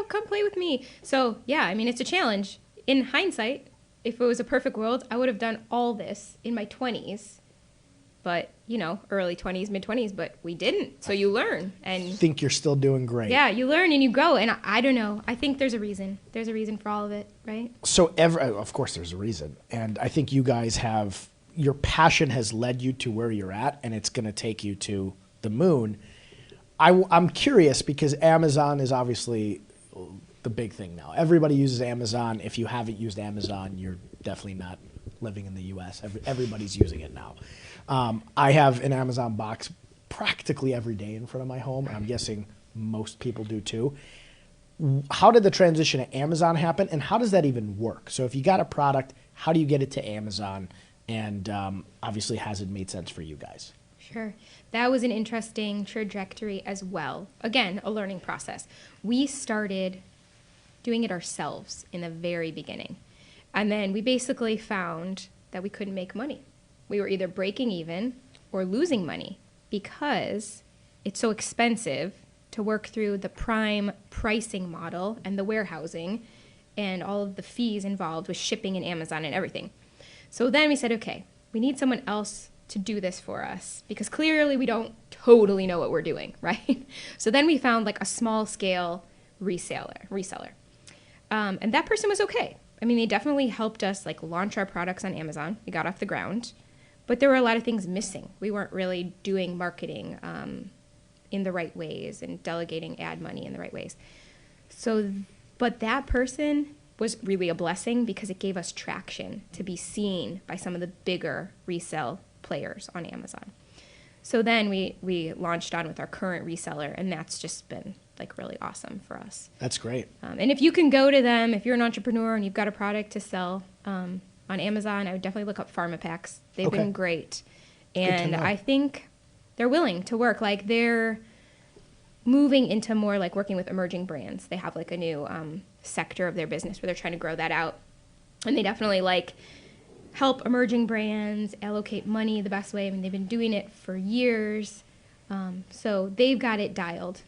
come play with me. So, yeah, I mean, it's a challenge. In hindsight, if it was a perfect world, I would have done all this in my 20s. But, early 20s, mid-20s, but we didn't. So you learn. And Think you're still doing great. yeah, you learn and you grow. And I don't know. I think there's a reason. There's a reason for all of it, right? So of course there's a reason. And I think you guys your passion has led you to where you're at, and it's going to take you to the moon. I'm curious because Amazon is obviously the big thing now. Everybody uses Amazon. If you haven't used Amazon, you're definitely not living in the U.S. Everybody's using it now. I have an Amazon box practically every day in front of my home, and I'm guessing most people do too. How did the transition to Amazon happen, and how does that even work? So if you got a product, how do you get it to Amazon? And obviously, has it made sense for you guys? Sure. That was an interesting trajectory as well. Again, a learning process. We started doing it ourselves in the very beginning. And then we basically found that we couldn't make money. We were either breaking even or losing money because it's so expensive to work through the prime pricing model and the warehousing and all of the fees involved with shipping and Amazon and everything. So then we said, okay, we need someone else to do this for us because clearly we don't totally know what we're doing, right? So then we found like a small scale reseller. And that person was okay. I mean, they definitely helped us like launch our products on Amazon. We got off the ground, but there were a lot of things missing. We weren't really doing marketing in the right ways and delegating ad money in the right ways. So, but that person was really a blessing because it gave us traction to be seen by some of the bigger resale players on Amazon. So then we launched on with our current reseller, and that's just been like really awesome for us. That's great. And if you can go to them, if you're an entrepreneur and you've got a product to sell on Amazon, I would definitely look up PharmaPacks. They've been great. And I think they're willing to work. Like they're moving into more like working with emerging brands. They have like a new sector of their business where they're trying to grow that out. And they definitely like help emerging brands allocate money the best way. I mean, they've been doing it for years. So they've got it dialed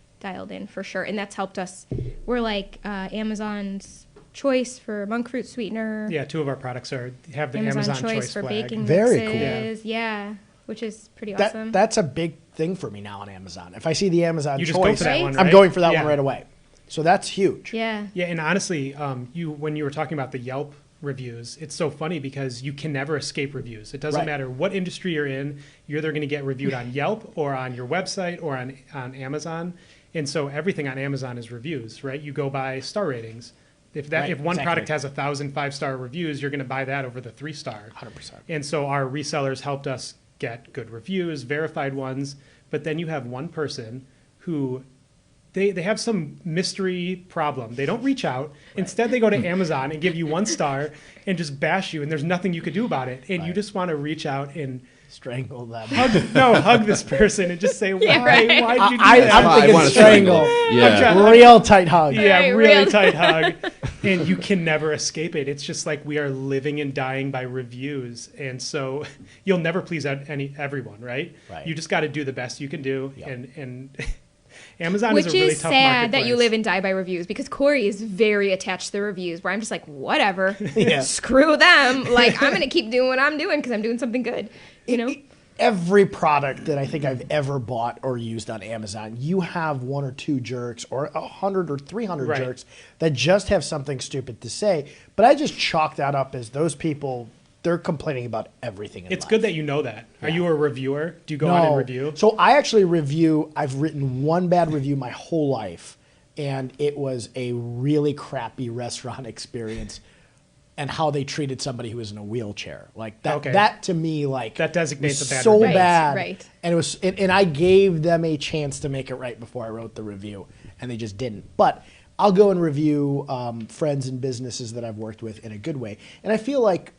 in for sure. And that's helped us. We're like Amazon's choice for monk fruit sweetener. Yeah, 2 of our products have the Amazon choice for flag. baking Very mixes. Yeah, which is pretty awesome. That's a big thing for me now on Amazon. If I see the Amazon You choice, just go for that one, right? I'm going for that Yeah. one right away. So that's huge. Yeah. Yeah, and honestly, when you were talking about the Yelp reviews, it's so funny because you can never escape reviews. It doesn't matter what industry you're in, you're either going to get reviewed on Yelp or on your website or on Amazon. And so everything on Amazon is reviews, right? You go by star ratings. If one product has 1,000 5-star reviews, you're going to buy that over the 3-star. 100%. And so our resellers helped us get good reviews, verified ones. But then you have one person who they have some mystery problem. They don't reach out. Instead, they go to Amazon and give you 1 star and just bash you, and there's nothing you could do about it. And you just want to reach out and Strangle them. hug this person and just say, why did you do that? I'm thinking want to strangle. Yeah. Real tight hug. Yeah, Right, really real- tight hug. And you can never escape it. It's just like we are living and dying by reviews. And so you'll never please everyone, right? Right. You just got to do the best you can do. Yep. And Amazon Which is a really is tough sad that you marketplace. live and die by reviews because Corey is very attached to the reviews where I'm just like, whatever, Yeah. screw them. Like, I'm going to keep doing what I'm doing because I'm doing something good, you know? Every product that I think I've ever bought or used on Amazon, you have 1 or 2 jerks or 100 or 300 Right. jerks that just have something stupid to say. But I just chalk that up as those people, they're complaining about everything in It's life. good that you know that. Are Yeah. you a reviewer? Do you go on and review? So I actually I've written 1 bad review my whole life, and it was a really crappy restaurant experience and how they treated somebody who was in a wheelchair. Like that, Okay. that to me, like That designates was a bad so review. Right, bad. right. And it was, and I gave them a chance to make it right before I wrote the review, and they just didn't. But I'll go and review friends and businesses that I've worked with in a good way, and I feel like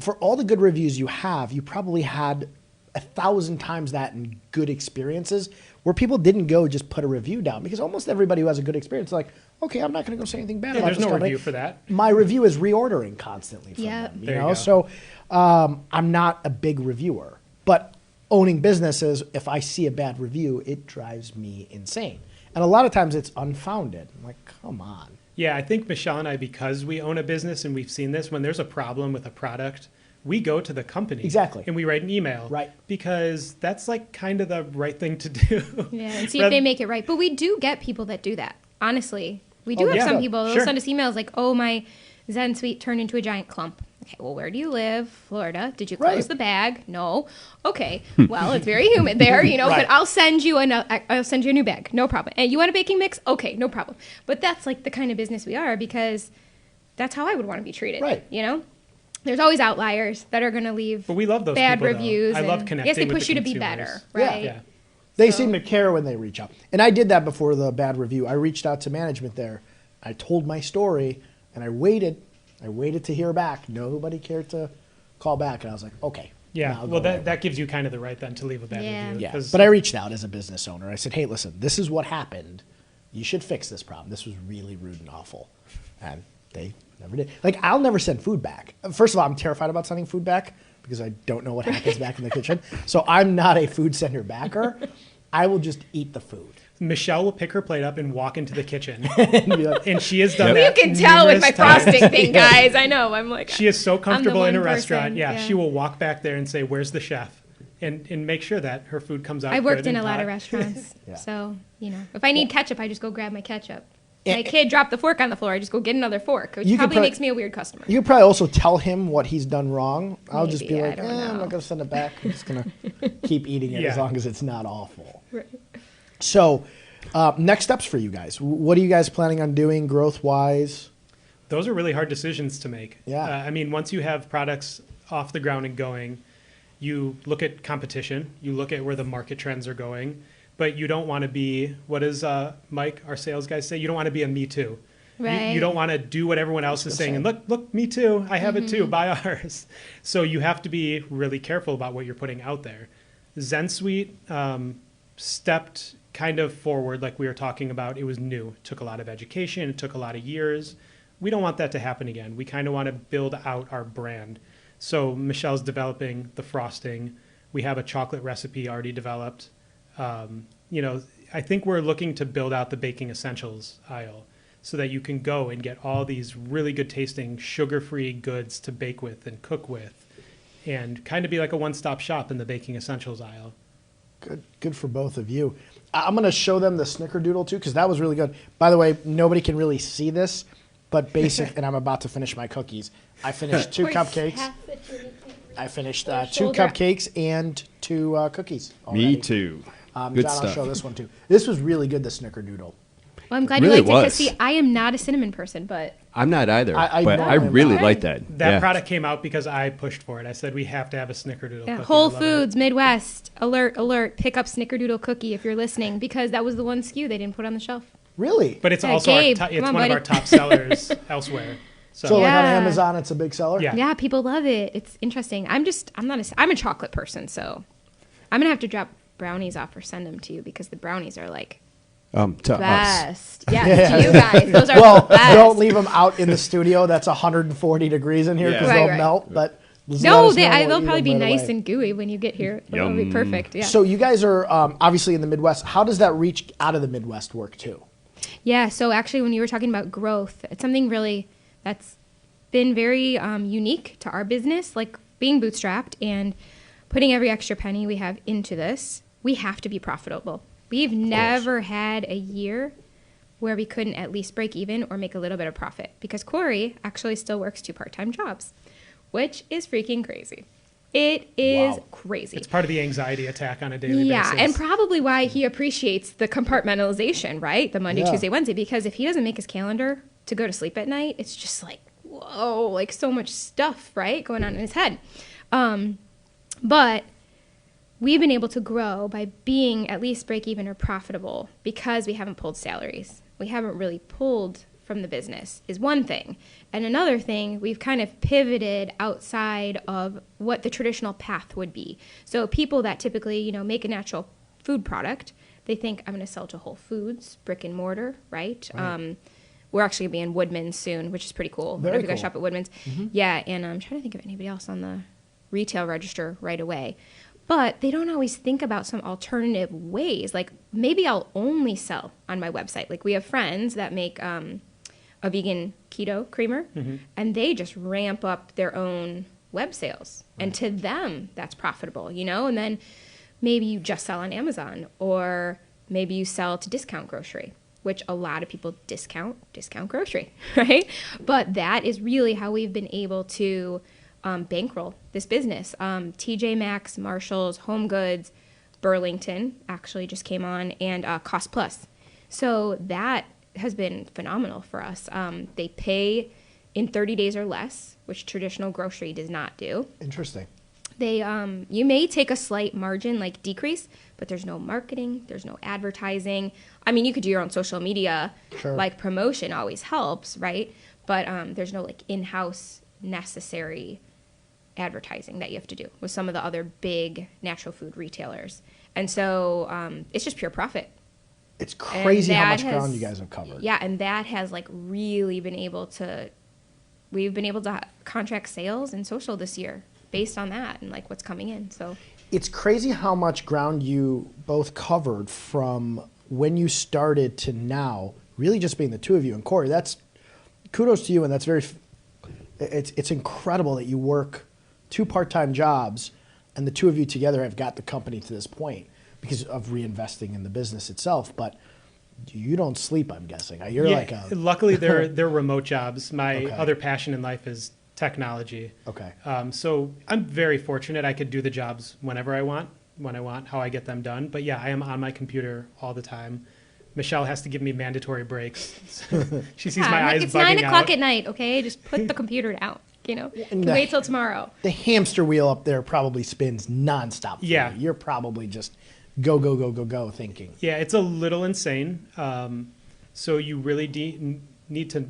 for all the good reviews you have, you probably had 1,000 times that in good experiences where people didn't go just put a review down, because almost everybody who has a good experience is like, okay, I'm not going to go say anything bad Yeah, about there's this no company. review for that. My review is reordering constantly from Yep. them. There you know? go. So I'm not a big reviewer, but owning businesses, if I see a bad review, it drives me insane. And a lot of times it's unfounded. I'm like, come on. Yeah, I think Michelle and I, because we own a business and we've seen this, when there's a problem with a product, we go to the company. Exactly. And we write an email. Right. Because that's like kind of the right thing to do. Yeah, and see if they make it right. But we do get people that do that. Honestly, we do Oh, have yeah. some people that'll Sure. send us emails like, "Oh, my Zensweet turned into a giant clump." Okay, well, where do you live? Florida. Did you close Right. the bag? No. Okay. Well, it's very humid there, you know. Right. But I'll send you a new bag. No problem. And you want a baking mix? Okay, no problem. But that's like the kind of business we are because that's how I would want to be treated. Right. You know. there's always outliers that are going to leave But we love those bad people, though. reviews. I love and connecting I guess they with push the you to be consumers. better, Yeah. right? Yeah. They So- seem to care when they reach out. And I did that before the bad review. I reached out to management there. I told my story, and I waited. I waited to hear back. Nobody cared to call back. And I was like, okay. Yeah, now I'll well, go away. that gives you kind of the right then to leave a bad Yeah. review. Yeah, 'cause- but I reached out as a business owner. I said, hey, listen, this is what happened. You should fix this problem. This was really rude and awful. And they never did. Like, I'll never send food back. First of all, I'm terrified about sending food back because I don't know what happens back in the kitchen. So I'm not a food sender backer. I will just eat the food. Michelle will pick her plate up and walk into the kitchen, And be like, and she has done You that. can tell with my numerous times. frosting thing, guys. I know. I'm like, She is so comfortable in a one restaurant. person, Yeah, yeah. she will walk back there and say, "Where's the chef?" and make sure that her food comes out. I worked good in and a lot hot. of restaurants. Yeah. So, if I need ketchup, I just go grab my ketchup. Yeah. My kid dropped the fork on the floor. I just go get another fork, which You could probably probably- makes me a weird customer. you could probably also tell him what he's done wrong. I'll just be Maybe, I like, don't I'm know. not going to send it back. I'm just going to keep eating it as Yeah. long as it's not awful. Right. So, next steps for you guys. What are you guys planning on doing growth-wise? Those are really hard decisions to make. Yeah. I mean, once you have products off the ground and going, you look at competition, you look at where the market trends are going, but you don't want to be, what does Mike, our sales guy, say? You don't want to be a me too. Right. You don't want to do what everyone else is saying. And look, me too. I have it too. Buy ours. So you have to be really careful about what you're putting out there. Zensweet stepped kind of forward, like we were talking about. It was new. It took a lot of education. It took a lot of years. We don't want that to happen again. We kind of want to build out our brand. So Michelle's developing the frosting. We have a chocolate recipe already developed. I think we're looking to build out the baking essentials aisle so that you can go and get all these really good tasting sugar-free goods to bake with and cook with and kind of be like a one-stop shop in the baking essentials aisle. Good for both of you. I'm going to show them the snickerdoodle too because that was really good. By the way, nobody can really see this, but basic, and I'm about to finish my cookies. I finished two cupcakes. I finished two shoulder. cupcakes and two cookies. Already. Me too. Good John, I'll stuff. show this one too. This was really good, the snickerdoodle. Well, I'm glad Really you liked it was. because, see, I am not a cinnamon person, but I'm not either, I but know I I'm really not. like that. That Yeah. product came out because I pushed for it. I said we have to have a snickerdoodle yeah, cookie. Whole I love Foods, Midwest, alert, pick up Snickerdoodle cookie if you're listening because that was the one SKU they didn't put on the shelf. Really? But it's Yeah, also Gabe, it's come on, one of buddy. our top sellers elsewhere. So like on Yeah. Amazon, it's a big seller? Yeah. Yeah, people love it. It's interesting. I'm a chocolate person, so I'm gonna have to drop brownies off or send them to you because the brownies are like To us. best. Yeah, to you guys, those are Well, the best. don't leave them out in the studio. That's 140 degrees in here because Yeah. Right, they'll right. melt. But just let No, us know, we'll they'll eat probably them be right nice away. and gooey when you get here. That'll be Yum. perfect. Yeah. So you guys are obviously in the Midwest. How does that reach out of the Midwest work too? Yeah, so actually, when you were talking about growth, it's something really that's been very unique to our business, like being bootstrapped and putting every extra penny we have into this. We have to be profitable. We've never had a year where we couldn't at least break even or make a little bit of profit because Corey actually still works 2 part-time jobs, which is freaking crazy. It is Wow. crazy. It's part of the anxiety attack on a daily Yeah, basis. and probably why he appreciates the compartmentalization, right? The Monday, Yeah. Tuesday, Wednesday, because if he doesn't make his calendar to go to sleep at night, it's just like, whoa, like so much stuff, right, going on in his head. But we've been able to grow by being at least break even or profitable because we haven't pulled salaries. We haven't really pulled from the business is one thing. And another thing, we've kind of pivoted outside of what the traditional path would be. So people that typically, make a natural food product, they think I'm going to sell to Whole Foods, brick and mortar, right? We're actually going to be in Woodman's soon, which is pretty cool. Very If you guys cool. shop at Woodman's. Yeah, and I'm trying to think of anybody else on the retail register right away. But they don't always think about some alternative ways. Like maybe I'll only sell on my website. Like we have friends that make a vegan keto creamer, and they just ramp up their own web sales. And to them, that's profitable, And then maybe you just sell on Amazon, or maybe you sell to discount grocery, which a lot of people discount grocery, right? But that is really how we've been able to bankroll this business. TJ Maxx, Marshalls, Home Goods, Burlington actually just came on, and Cost Plus. So that has been phenomenal for us. They pay in 30 days or less, which traditional grocery does not do. Interesting. They you may take a slight margin like decrease, but there's no marketing, there's no advertising. I mean, you could do your own social media, Sure. like promotion always helps, right? But there's no like in-house necessary advertising that you have to do with some of the other big natural food retailers. And so it's just pure profit. It's crazy how much that ground has- you guys have covered. Yeah, and that has like really been able to, we've been able to contract sales and social this year based on that and like what's coming in. So It's crazy how much ground you both covered from when you started to now, really just being the two of you. And Corey, that's kudos to you, and that's it's incredible that you work 2 part-time jobs and the two of you together have got the company to this point because of reinvesting in the business itself. But you don't sleep, I'm guessing. You're like a... Luckily, they're remote jobs. My Okay. other passion in life is technology. Okay. So I'm very fortunate. I could do the jobs whenever I want, when I want, how I get them done. But yeah, I am on my computer all the time. Michelle has to give me mandatory breaks. She sees my eyes it's bugging 9 o'clock out. at night, okay? Just put the computer down, you know? And Can wait till tomorrow. The hamster wheel up there probably spins nonstop. For Yeah. you. You're probably just go, go, go, go, go thinking. Yeah, it's a little insane. So you really need to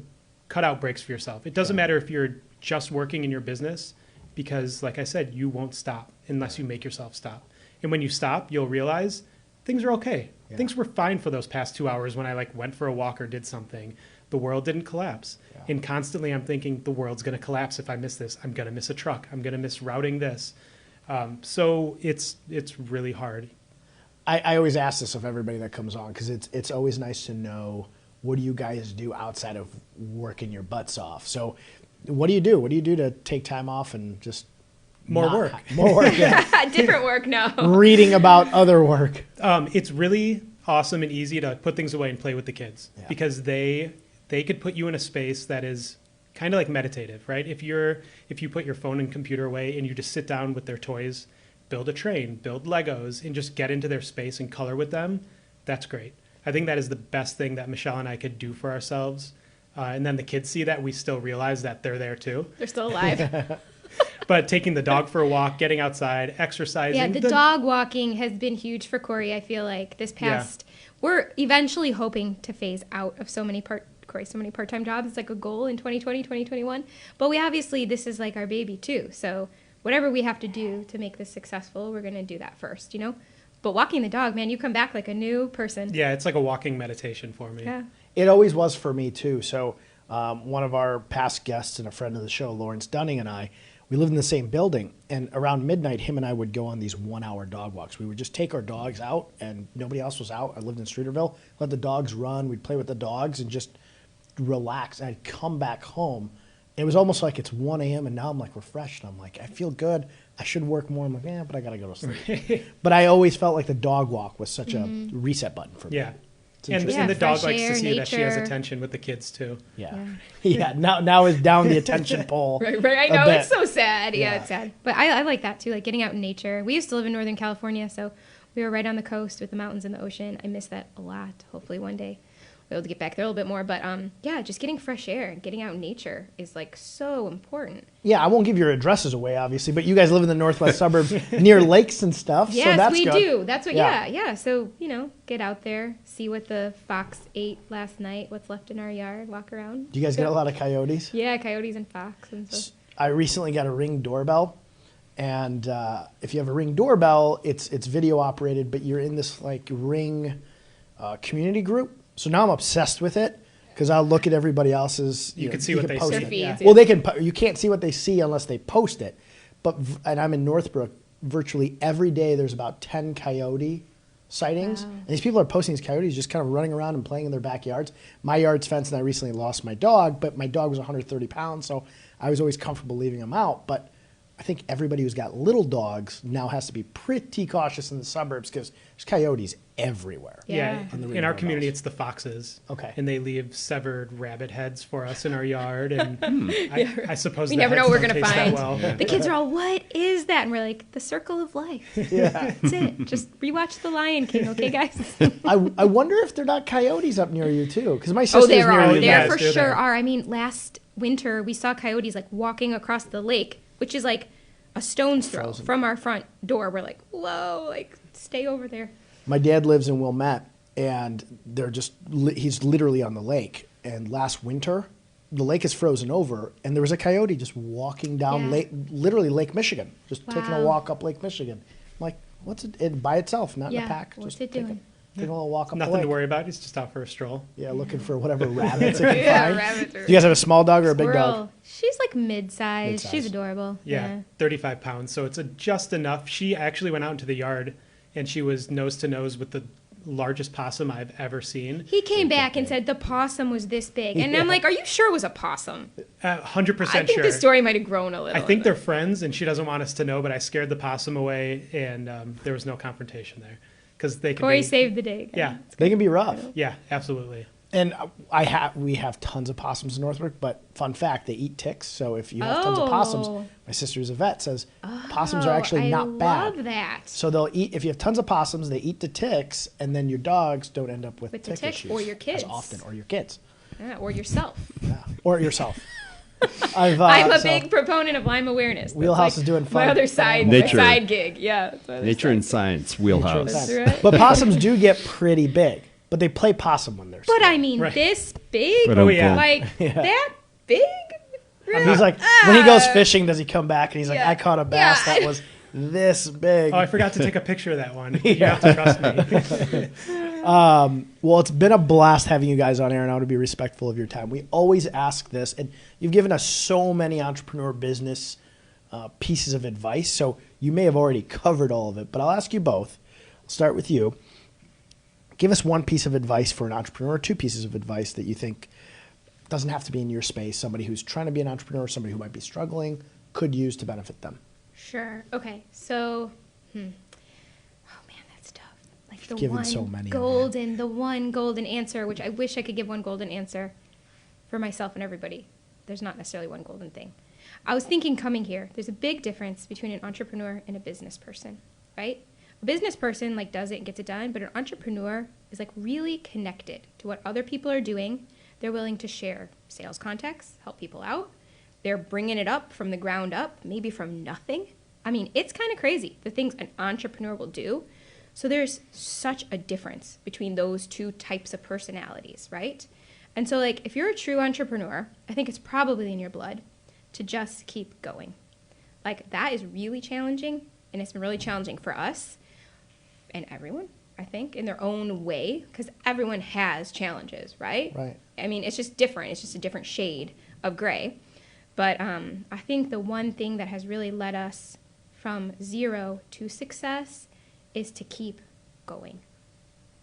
cut out breaks for yourself. It doesn't matter if you're just working in your business because, like I said, you won't stop unless you make yourself stop. And when you stop, you'll realize things are okay. Yeah. Things were fine for those past 2 hours when I like went for a walk or did something. The world didn't collapse. Yeah. And constantly I'm thinking the world's going to collapse if I miss this. I'm going to miss a truck. I'm going to miss routing this. So it's really hard. I always ask this of everybody that comes on because it's always nice to know what do you guys do outside of working your butts off. So what do you do? What do you do to take time off and just More work. More work, yeah. Different work, no. Reading about other work. It's really awesome and easy to put things away and play with the kids Yeah. because they could put you in a space that is kind of like meditative, right? If you put your phone and computer away and you just sit down with their toys, build a train, build Legos, and just get into their space and color with them, that's great. I think that is the best thing that Michelle and I could do for ourselves. And then the kids see that, we still realize that they're there too. They're still alive. But taking the dog for a walk, getting outside, exercising. Yeah, the dog walking has been huge for Corey. I feel like this past, we're eventually hoping to phase out of so many part-time jobs. It's like a goal in 2020, 2021. But we obviously, this is like our baby too. So whatever we have to do to make this successful, we're going to do that first, you know? But walking the dog, man, you come back like a new person. Yeah, it's like a walking meditation for me. Yeah. It always was for me too. So one of our past guests and a friend of the show, Lawrence Dunning, and I, we lived in the same building. And around midnight, him and I would go on these 1-hour dog walks. We would just take our dogs out, and nobody else was out. I lived in Streeterville. Let the dogs run. We'd play with the dogs and just relax. I'd come back home. It was almost like it's 1 a.m. and now I'm like refreshed. I'm like, I feel good. I should work more. I'm like, yeah, but I got to go to sleep. But I always felt like the dog walk was such a reset button for me. Yeah. It's And interesting. the dog fresh likes air, to see that she has nature. attention with the kids too. Yeah. Yeah. Now is down the attention pole. Right, I a know, bit. it's so sad. Yeah, Yeah. it's sad. But I like that too, like getting out in nature. We used to live in Northern California, so we were right on the coast with the mountains and the ocean. I miss that a lot. Hopefully one day we'll be able to get back there a little bit more. But yeah, just getting fresh air and getting out in nature is like so important. Yeah, I won't give your addresses away, obviously, but you guys live in the northwest suburbs near lakes and stuff. Yes, so that's we good. do. That's what, Yeah. yeah. So, you know, get out there, see what the fox ate last night, what's left in our yard, walk around. Do you guys get a lot of coyotes? Yeah, coyotes and fox and stuff. I recently got a Ring doorbell, and if you have a Ring doorbell, it's video operated, but you're in this like Ring community group. So now I'm obsessed with it because I'll look at everybody else's. You can see what they post see. it. Their feeds, Well, they can. You can't see what they see unless they post it. And I'm in Northbrook. Virtually every day, there's about 10 coyote sightings, Wow. and these people are posting these coyotes just kind of running around and playing in their backyards. My yard's fenced, and I recently lost my dog, but my dog was 130 pounds, so I was always comfortable leaving him out. But I think everybody who's got little dogs now has to be pretty cautious in the suburbs because there's coyotes everywhere. Yeah. On the In our Rehoboth community, house. it's the foxes. Okay. And they leave severed rabbit heads for us in our yard. And I suppose We the never know heads what we're don't gonna taste that find. well. The kids are all, what is that? And we're like, the circle of life. Yeah. That's it. Just rewatch The Lion King, okay, guys? I wonder if they're not coyotes up near you too, because my Oh, sister's there near are. you. There guys. for They're sure there. are. I mean, last winter we saw coyotes like walking across the lake, which is like a stone's throw Frozen. from our front door. We're like, whoa, like stay over there. My dad lives in Wilmette, and they're just he's literally on the lake. And last winter, the lake is frozen over, and there was a coyote just walking down Yeah. literally Lake Michigan, just taking a Wow. walk up Lake Michigan. I'm like, what's it by itself, not in Yeah, a pack? what's just it taking doing? a little walk up Nothing the lake. to worry about. He's just out for a stroll. Yeah, looking for whatever rabbits it can Yeah, find. rabbits Do are- you guys have a small dog or a big dog? Squirrel. She's like mid-sized. Mid-size. She's adorable. Yeah, 35 pounds. So it's just enough. She actually went out into the yard, and she was nose to nose with the largest possum I've ever seen. He came back and said the possum was this big. And I'm like, are you sure it was a possum? 100% I think sure. the story might have grown a little. I think they're friends, and she doesn't want us to know, but I scared the possum away, and there was no confrontation there. Because they could Corey be... saved the day. guys. Yeah, They can be rough. yeah, absolutely. And we have tons of possums in Northbrook, but fun fact, they eat ticks. So if you have tons of possums, Oh. my sister's a vet, says possums are Oh, actually not I bad. love that. So they'll eat, if you have tons of possums, they eat the ticks, and then your dogs don't end up with With the tick tick issues or your kids. as often, or your kids, Yeah, or yourself. yeah. Or yourself. I'm a so big proponent of Lyme awareness. That's Wheelhouse is doing my fun. other side, Nature. side gig. Yeah. that's my other Nature side and gig. Science, nature Wheelhouse. and science. That's right. But possums do get pretty big, but they play possum when they're But small. I mean, Right. this big, But Oh, yeah. like that big. Really? He's like, when he goes fishing, does he come back and he's like, Yeah. I caught a bass Yeah. that was this big. Oh, I forgot to take a picture of that one. You have to trust me. Well, it's been a blast having you guys on air, and I want to be respectful of your time. We always ask this, and you've given us so many entrepreneur business pieces of advice, so you may have already covered all of it, but I'll ask you both. I'll start with you. Give us one piece of advice for an entrepreneur, two pieces of advice that you think doesn't have to be in your space, somebody who's trying to be an entrepreneur, somebody who might be struggling, could use to benefit them. Sure. Okay. So, oh man, that's tough. Like the given one so many, the one golden answer, which I wish I could give one golden answer for myself and everybody. There's not necessarily one golden thing. I was thinking coming here, there's a big difference between an entrepreneur and a business person, right? A business person like does it and gets it done, but an entrepreneur is like really connected to what other people are doing. They're willing to share sales contacts, help people out. They're bringing it up from the ground up, maybe from nothing. I mean, it's kind of crazy, the things an entrepreneur will do. So there's such a difference between those two types of personalities, right? And so, like, if you're a true entrepreneur, I think it's probably in your blood to just keep going. Like, that is really challenging, and it's been really challenging for us and everyone, I think, in their own way, because everyone has challenges, right? Right. I mean, it's just different. It's just a different shade of gray. But I think the one thing that has really led us from zero to success is to keep going.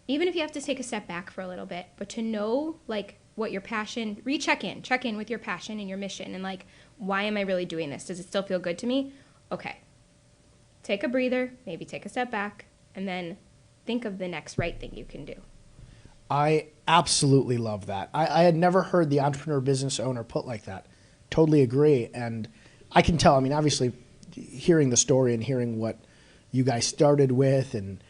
Even if you have to take a step back for a little bit, but to know, like, what your passion, check in with your passion and your mission, and, like, why am I really doing this? Does it still feel good to me? Okay. Take a breather, maybe take a step back, and then think of the next right thing you can do. I absolutely love that. I had never heard the entrepreneur business owner put like that. Totally agree. And I can tell, I mean, obviously, hearing the story and hearing what you guys started with and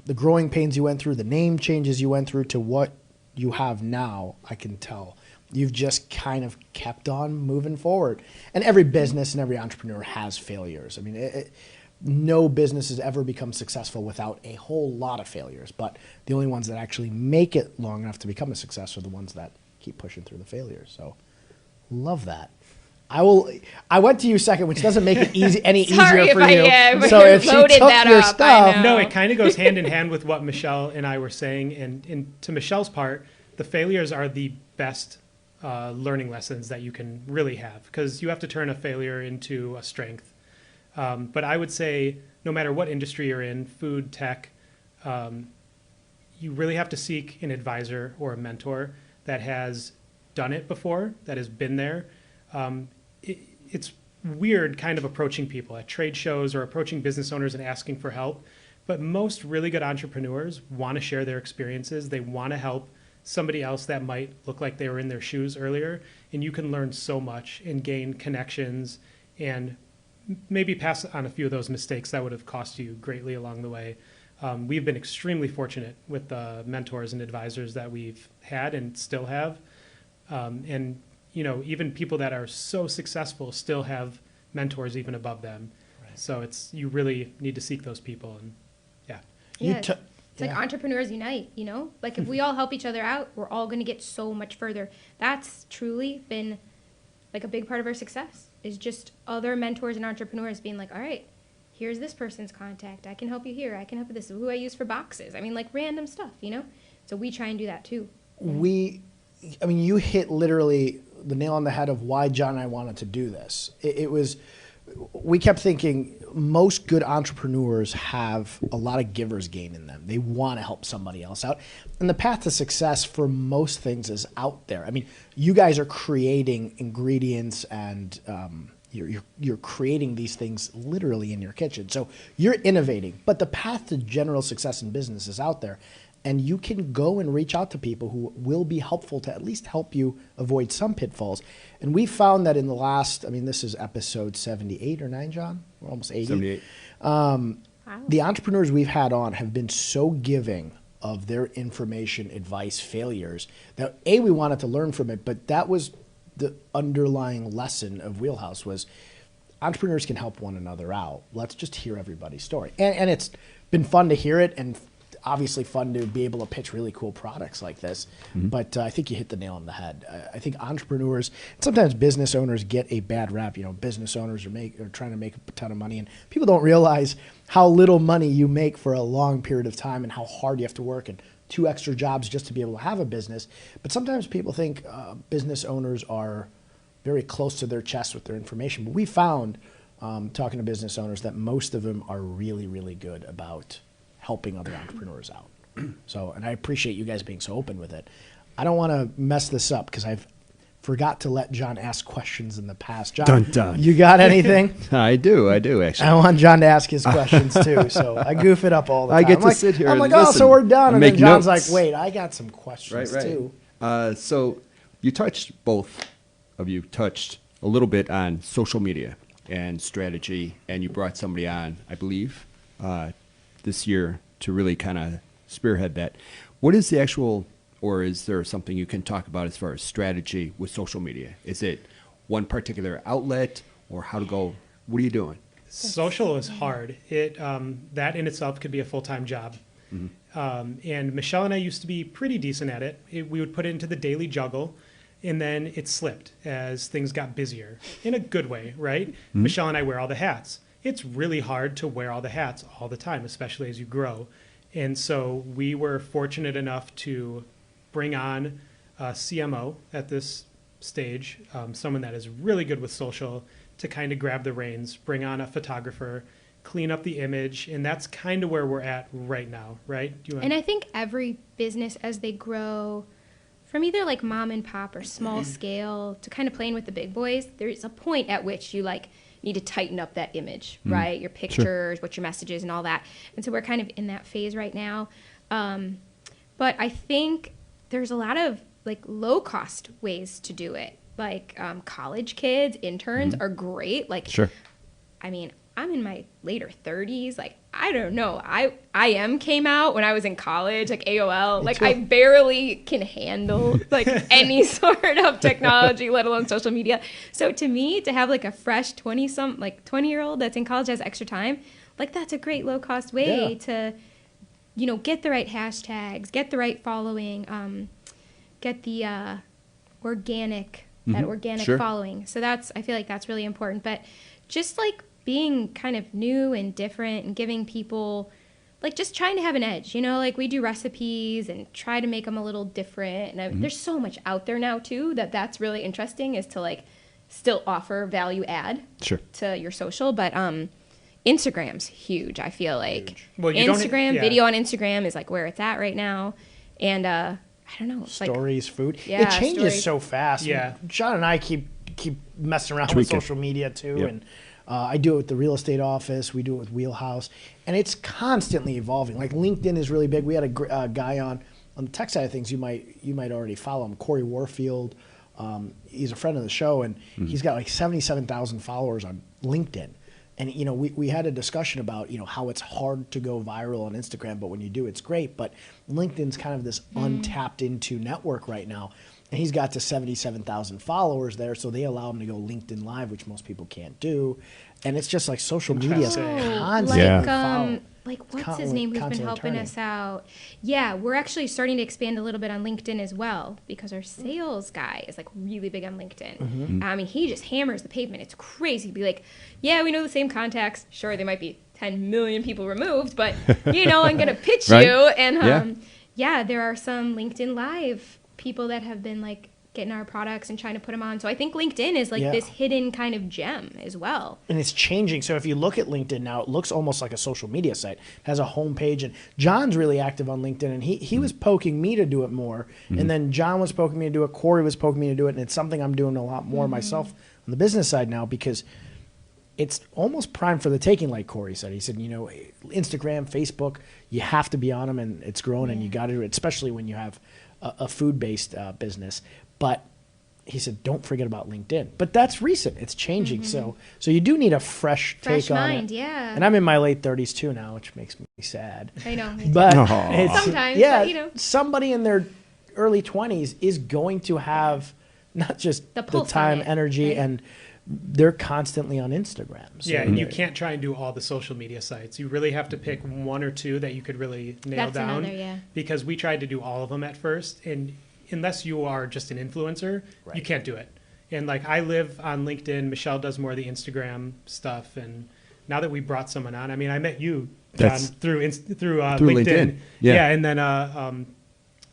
the growing pains you went through, the name changes you went through to what you have now, I can tell. You've just kind of kept on moving forward. And every business and every entrepreneur has failures. I mean, no business has ever become successful without a whole lot of failures. But the only ones that actually make it long enough to become a success are the ones that keep pushing through the failures. So, love that. I went to you second, which doesn't make it any Sorry easier if for I, you. So if she loaded took that your up, I stuff, know. No, it kind of goes hand in hand with what Michelle and I were saying. And to Michelle's part, the failures are the best learning lessons that you can really have, because you have to turn a failure into a strength. But I would say no matter what industry you're in, food, tech, you really have to seek an advisor or a mentor that has done it before, that has been there. It's weird kind of approaching people at trade shows or approaching business owners and asking for help, But most really good entrepreneurs want to share their experiences. They want to help somebody else that might look like they were in their shoes earlier. And you can learn so much and gain connections and maybe pass on a few of those mistakes that would have cost you greatly along the way. We've been extremely fortunate with the mentors and advisors that we've had and still have. And, even people that are so successful still have mentors even above them. Right. So you really need to seek those people. And yeah. It's like entrepreneurs unite, Like if we all help each other out, we're all going to get so much further. That's truly been like a big part of our success, is just other mentors and entrepreneurs being like, all right, here's this person's contact. I can help you here. I can help you this. Who I use for boxes. I mean, like random stuff, So we try and do that too. You hit literally the nail on the head of why John and I wanted to do this. We kept thinking most good entrepreneurs have a lot of giver's gain in them. They want to help somebody else out. And the path to success for most things is out there. I mean, you guys are creating ingredients and you're creating these things literally in your kitchen. So you're innovating, but the path to general success in business is out there. And you can go and reach out to people who will be helpful to at least help you avoid some pitfalls. And we found that in the last, this is episode 78 or 9, John? We're almost 80. 78. Wow. The entrepreneurs we've had on have been so giving of their information, advice, failures, that we wanted to learn from it, but that was the underlying lesson of WheelHouse was entrepreneurs can help one another out. Let's just hear everybody's story. And it's been fun to hear it, and obviously fun to be able to pitch really cool products like this. Mm-hmm. But I think you hit the nail on the head. I think entrepreneurs, sometimes business owners get a bad rap. Business owners are trying to make a ton of money, and people don't realize how little money you make for a long period of time and how hard you have to work and 2 extra jobs just to be able to have a business. But sometimes people think business owners are very close to their chest with their information. But we found, talking to business owners, that most of them are really, really good about helping other entrepreneurs out. And I appreciate you guys being so open with it. I don't want to mess this up because I've forgot to let John ask questions in the past. John, dun, dun. You got anything? I do actually. I want John to ask his questions too, so I goof it up all the time. I get to sit here I'm and like, oh, listen so we're done. And then make John's notes. like, wait, I got some questions Right. too. So both of you touched a little bit on social media and strategy, and you brought somebody on, I believe, this year to really kind of spearhead that. What is the actual, or is there something you can talk about as far as strategy with social media? Is it one particular outlet, or how to go? What are you doing? Social is hard. That in itself could be a full-time job. Mm-hmm. And Michelle and I used to be pretty decent at it. We would put it into the daily juggle, and then it slipped as things got busier in a good way, right? Mm-hmm. Michelle and I wear all the hats. It's really hard to wear all the hats all the time, especially as you grow. And so we were fortunate enough to bring on a CMO at this stage, someone that is really good with social, to kind of grab the reins, bring on a photographer, clean up the image, and that's kind of where we're at right now, right? And I think every business, as they grow, from either like mom and pop or small scale to kind of playing with the big boys, there's a point at which you need to tighten up that image, right? Your pictures, sure. What your messages and all that. And so we're kind of in that phase right now. But I think there's a lot of low cost ways to do it. College kids, interns are great. Sure. I'm in my later 30s. I don't know. IM came out when I was in college, AOL. I barely can handle any sort of technology, let alone social media. So to me, to have a fresh 20-year-old that's in college has extra time, that's a great low cost way to, get the right hashtags, get the right following, get the organic sure. following. So I feel like that's really important. But just being kind of new and different and giving people, just trying to have an edge, we do recipes and try to make them a little different. And there's so much out there now, too, that's really interesting is to, still offer value add sure. to your social. But Instagram's huge, I feel like. Well, video on Instagram is, where it's at right now. And I don't know. Stories, food. Yeah, it changes stories. so fast. Yeah. John and I keep messing around with social media, too. Yep. And I do it with the real estate office. We do it with WheelHouse, and it's constantly evolving. Like LinkedIn is really big. We had a guy on the tech side of things. You might already follow him, Corey Warfield. He's a friend of the show, and he's got like 77,000 followers on LinkedIn. And, you know, we had a discussion about, you know, how it's hard to go viral on Instagram, but when you do, it's great. But LinkedIn's kind of this untapped into network right now. And he's got to 77,000 followers there, so they allow him to go LinkedIn Live, which most people can't do. And it's just like social media is constantly like what's his name who's been helping us out? Yeah, we're actually starting to expand a little bit on LinkedIn as well because our sales guy is like really big on LinkedIn. I mean, he just hammers the pavement. It's crazy. He'd be like, yeah, we know the same contacts. Sure, they might be 10 million people removed, but you know, I'm going to pitch you. And yeah, there are some LinkedIn Live people that have been like getting our products and trying to put them on. So I think LinkedIn is like this hidden kind of gem as well. And it's changing. So if you look at LinkedIn now, it looks almost like a social media site. It has a homepage. And John's really active on LinkedIn. And he was poking me to do it more. And then John was poking me to do it. Corey was poking me to do it. And it's something I'm doing a lot more myself on the business side now because it's almost prime for the taking, like Corey said. He said, you know, Instagram, Facebook, you have to be on them. And it's growing and you got to do it, especially when you have a food-based business. But he said, don't forget about LinkedIn. But that's recent. It's changing. So you do need a fresh take on mind, it. yeah. And I'm in my late 30s too now, which makes me sad. I know. But Sometimes, yeah, but, you know. somebody in their early 20s is going to have not just the time, energy, and they're constantly on Instagram. So and you can't try and do all the social media sites. You really have to pick one or two that you could really nail down. Because we tried to do all of them at first, and unless you are just an influencer, you can't do it. And like I live on LinkedIn, Michelle does more of the Instagram stuff, and now that we brought someone on, I mean, I met you, John, through LinkedIn. Yeah, and then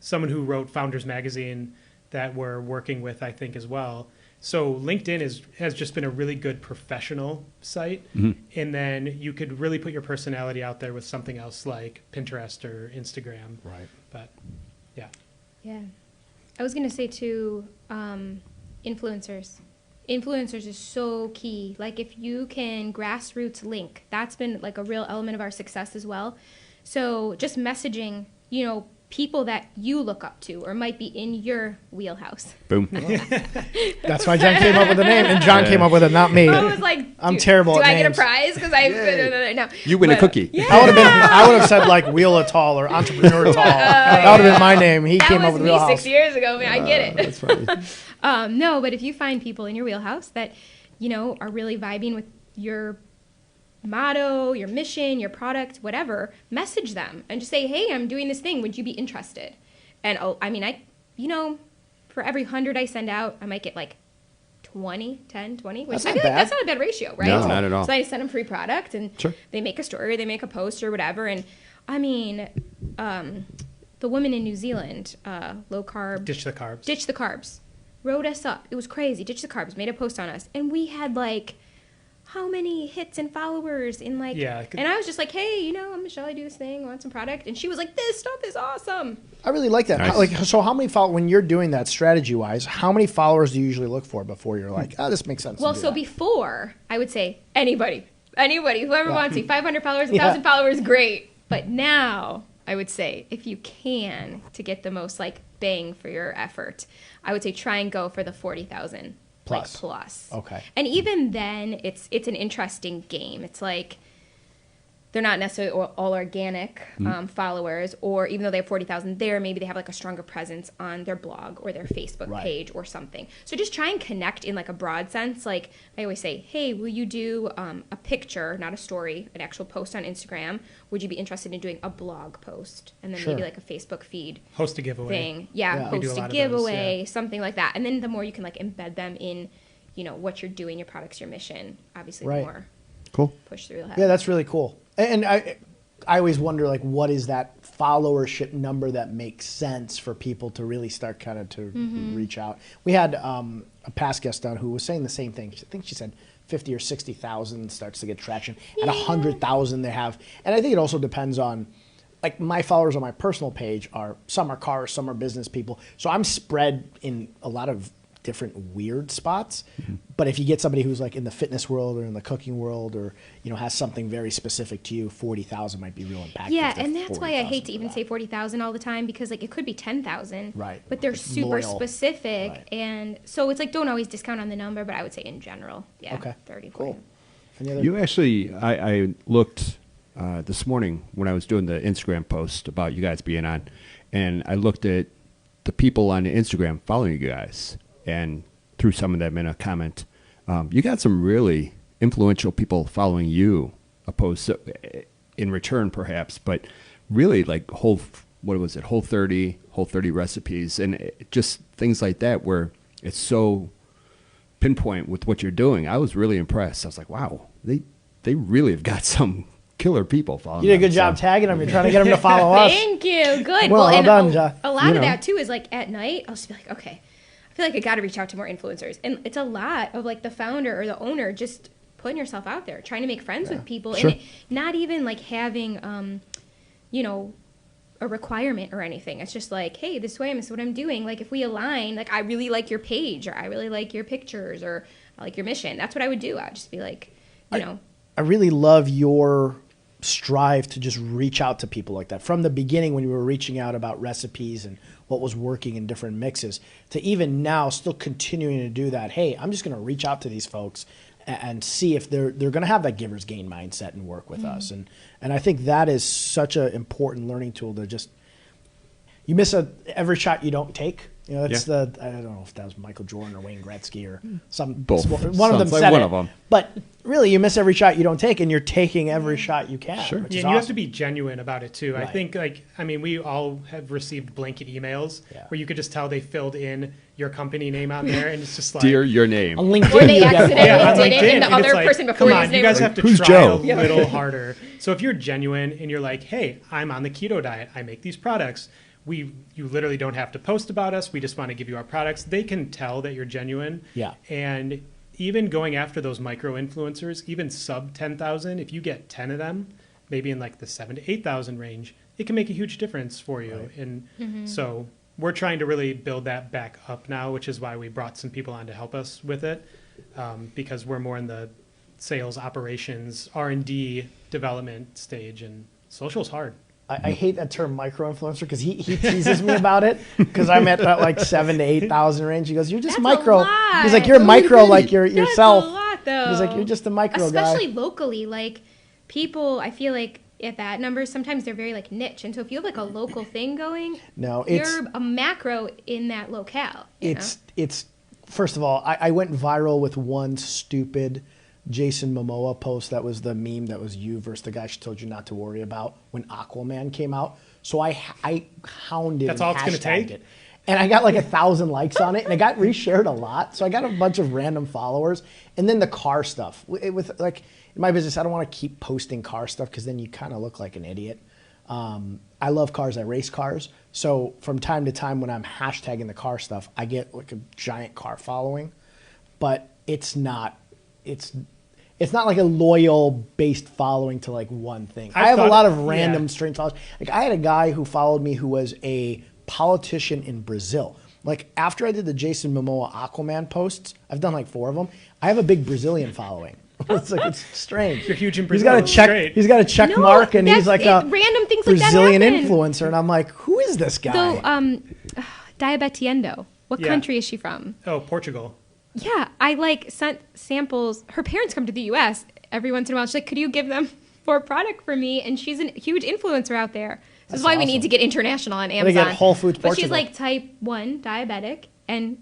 someone who wrote Founders Magazine that we're working with, I think, as well. So LinkedIn has just been a really good professional site, and then you could really put your personality out there with something else like Pinterest or Instagram. Right. But Yeah. I was going to say too, influencers. Influencers is so key. Like if you can grassroots link, that's been like a real element of our success as well. So just messaging, you know, people that you look up to or might be in your wheelhouse. Boom. That's why John came up with the name, and John came up with it, not me. I was like, I'm terrible at names. Do I get a prize? Because no. You win a cookie. Yeah. I would have said like Wheel a Tall or Entrepreneur Tall. That would have been my name. He came up with That was me WheelHouse. 6 years ago. I mean, I get it. That's funny. No, but if you find people in your wheelhouse that, you know, are really vibing with your motto, your mission, your product, whatever, message them and just say, hey, I'm doing this thing. Would you be interested? And for every 100 I send out, I might get like 20, which That's I not feel like bad. that's not a bad ratio, right? No, not at all. So I send them free product and they make a story, they make a post or whatever. And I mean, the woman in New Zealand, low carb. Ditch the carbs. Ditch the carbs. Wrote us up. It was crazy. Ditch the carbs. Made a post on us. And we had like, how many hits and followers in like, and I was just like, hey, you know, I'm Michelle, I do this thing, I want some product. And she was like, this stuff is awesome. I really like that. Nice. So how many when you're doing that strategy-wise, how many followers do you usually look for before you're like, this makes sense? Well, so before, I would say anybody, whoever wants me, 500 followers, 1,000 followers, great. But now, I would say, if you can, to get the most like bang for your effort, I would say try and go for the 40,000 plus. Okay. And even then, it's an interesting game. It's like they're not necessarily all organic followers, or even though they have 40,000 there, maybe they have like a stronger presence on their blog or their Facebook page or something. So just try and connect in like a broad sense. Like I always say, hey, will you do a picture, not a story, an actual post on Instagram? Would you be interested in doing a blog post? And then maybe like a Facebook feed. Host a giveaway. Thing. Yeah, host a giveaway, something like that. And then the more you can like embed them in, you know, what you're doing, your products, your mission, obviously the more push through. Yeah, that's really cool. And I always wonder, like, what is that followership number that makes sense for people to really start kind of to reach out? We had a past guest on who was saying the same thing. I think she said 50 or 60,000 starts to get traction. At 100,000 they have. And I think it also depends on, like, my followers on my personal page some are cars, some are business people. So I'm spread in a lot of different weird spots. But if you get somebody who's like in the fitness world or in the cooking world, or has something very specific to you, 40,000 might be real impactful. Yeah, and that's why I hate to even say 40,000 all the time, because like it could be 10,000. Right. But they're It's super loyal. specific, Right. and so it's like don't always discount on the number, but I would say in general, yeah, Okay. 30, 40. Cool. Any other? You actually, I looked this morning when I was doing the Instagram post about you guys being on, and I looked at the people on Instagram following you guys, and threw some of them in a comment. You got some really influential people following you, opposed to, in return perhaps, but really like Whole 30 recipes, and just things like that where it's so pinpoint with what you're doing. I was really impressed. I was like, wow, they really have got some killer people following. You did a them, good job so. tagging them. You're trying to get them to follow us. Thank you. Good. Well and done, a, Ja. a lot You of know. that too is like at night, I'll just be like, okay, I feel like I got to reach out to more influencers, and it's a lot of like the founder or the owner just putting yourself out there, trying to make friends with people, Sure. and not even like having, a requirement or anything. It's just like, hey, this way, this is what I'm doing. Like if we align, like I really like your page, or I really like your pictures, or I like your mission. That's what I would do. I'd just be like, I really love your strive to just reach out to people like that. From the beginning, when you were reaching out about recipes and what was working in different mixes, to even now still continuing to do that. Hey, I'm just going to reach out to these folks and see if they're going to have that giver's gain mindset and work with us. And I think that is such an important learning tool to just, you miss every shot you don't take. That's I don't know if that was Michael Jordan or Wayne Gretzky or some Both. one of them Sounds like said one it. of them. But really, you miss every shot you don't take, and you're taking every shot you can. Sure. Which Yeah, is and you have awesome. to be genuine about it too. I Right. think we all have received blanket emails Yeah. where you could just tell they filled in your company name on there, and it's just like, Dear your name. On LinkedIn, Or they you get accidentally yeah, on did it, LinkedIn, and the and it's other like, person before come his on, name you guys was- have to Who's try Joe? a little harder. So if you're genuine and you're like, hey, I'm on the keto diet, I make these products. You literally don't have to post about us. We just want to give you our products. They can tell that you're genuine. Yeah. And even going after those micro influencers, even sub 10,000, if you get 10 of them, maybe in like the 7,000 to 8,000 range, it can make a huge difference for you. Right. And so we're trying to really build that back up now, which is why we brought some people on to help us with it, because we're more in the sales, operations, R&D development stage, and social's hard. I hate that term micro-influencer because he teases me about it because I'm at that like 7,000 to 8,000 range. He goes, "You're just That's micro." a lot. He's like, "You're micro like That's yourself." a lot, though. He's like, "You're just a micro Especially guy." locally, like people, I feel like at that number, sometimes they're very like niche, and so if you have like a local thing going, No, it's you're a macro in that locale. You know? it's first of all, I went viral with one stupid Jason Momoa post that was the meme that was you versus the guy she told you not to worry about when Aquaman came out. So I hounded That's and all it's gonna hashtagged take? it. And I got like 1,000 likes on it, and it got reshared a lot. So I got a bunch of random followers. And then the car stuff. With like in my business, I don't want to keep posting car stuff because then you kind of look like an idiot. I love cars. I race cars. So from time to time when I'm hashtagging the car stuff, I get like a giant car following. But it's not like a loyal based following to like one thing. I have a lot of random strange followers. Like I had a guy who followed me who was a politician in Brazil. Like after I did the Jason Momoa Aquaman posts, I've done like 4 of them. I have a big Brazilian following. It's strange. You're huge in He's Brazil. got a That's check. great. He's got a check mark, and he's like a random things like that Brazilian happen. influencer, and I'm like, who is this guy? So, Diabetiendo. What Yeah. country is she from? Oh, Portugal. Yeah, I like sent samples. Her parents come to the U.S. every once in a while. She's like, could you give them for a product for me? And she's a huge influencer out there. This is why we awesome. need to get international on Gotta Amazon. get Whole Foods But she's Portugal. like type 1 diabetic and,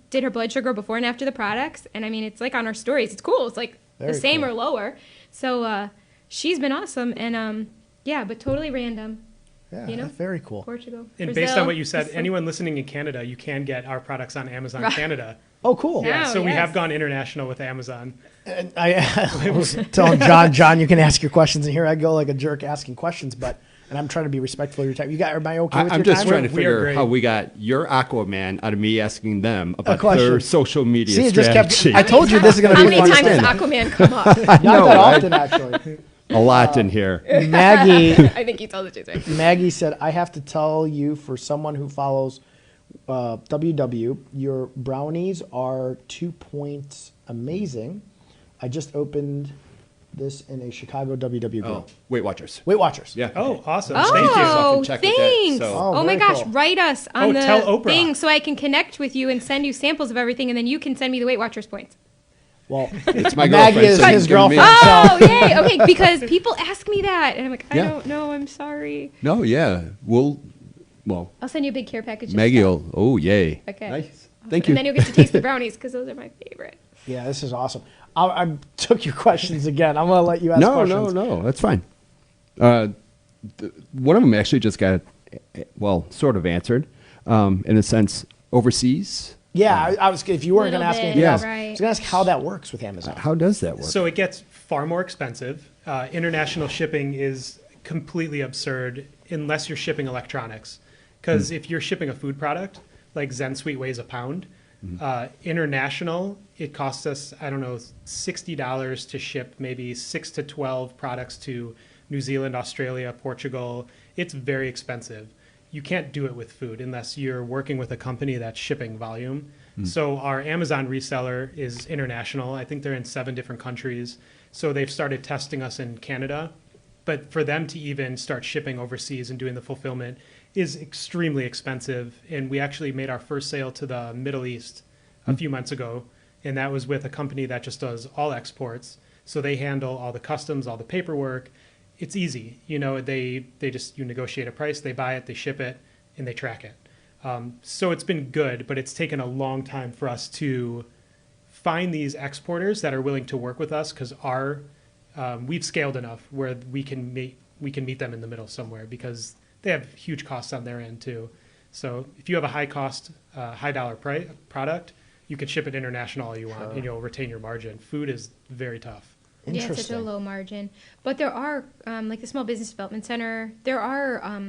did her blood sugar before and after the products. And I mean, it's like on her stories. It's cool. It's like Very the same cool. or lower. So she's been awesome. And yeah, but totally random. Yeah, you know? that's very cool. Portugal. And Brazil. based on what you said, anyone listening in Canada, you can get our products on Amazon Right. Canada. Oh, cool. Yeah. So we yes. have gone international with Amazon. And I was telling John, you can ask your questions, and here I go like a jerk asking questions, and I'm trying to be respectful of your time. You got everybody okay with I'm your just time? trying to We are figure great. how we got your Aquaman out of me asking them about question. their social media See, it just strategy. kept. I told you this is going to How be many fun. times does stuff. Aquaman come up? Not No, that I- often, actually. A lot in here. Maggie I think you told the truth, right? Maggie said, I have to tell you, for someone who follows WW, your brownies are 2 points amazing. I just opened this in a Chicago WW grill. Weight Watchers. Weight Watchers. Yeah. Oh, awesome. Oh, Thank you. Often check with that, thanks. so- Oh my very gosh, cool. write us on tell the Oprah. thing so I can connect with you and send you samples of everything, and then you can send me the Weight Watchers points. Well, It's my Maggie girlfriend. is so you his can give me- girlfriend. Oh, yay. Okay, because people ask me that, and I'm like, I Yeah. don't know. I'm sorry. No, yeah. Well, I'll send you a big care package. of Maggie stuff. will. Oh, yay. Okay. Nice. Thank And you. then you'll get to taste the brownies because those are my favorite. Yeah, this is awesome. I took your questions again. I'm going to let you ask questions. No. That's fine. One of them actually just got, well, sort of answered, in a sense, overseas. Yeah, I was. If you weren't going to Little ask bit, anything Yeah. else, right. I was going to ask how that works with Amazon. How does that work? So it gets far more expensive. International shipping is completely absurd unless you're shipping electronics. Because if you're shipping a food product, like Zensweet weighs a pound, international, it costs us, I don't know, $60 to ship maybe 6 to 12 products to New Zealand, Australia, Portugal. It's very expensive. You can't do it with food unless you're working with a company that's shipping volume. So our Amazon reseller is international. I think they're in 7 different countries. So they've started testing us in Canada. But for them to even start shipping overseas and doing the fulfillment is extremely expensive. And we actually made our first sale to the Middle East a few months ago. And that was with a company that just does all exports. So they handle all the customs, all the paperwork. It's easy. You know, they just, you negotiate a price, they buy it, they ship it, and they track it. So it's been good, but it's taken a long time for us to find these exporters that are willing to work with us because we've scaled enough where we can meet them in the middle somewhere because they have huge costs on their end too. So if you have a high cost, high dollar product, you can ship it international all you want and you'll retain your margin. Food is very tough. Yeah, it's such a Interesting. low margin. But there are, like the Small Business Development Center, there are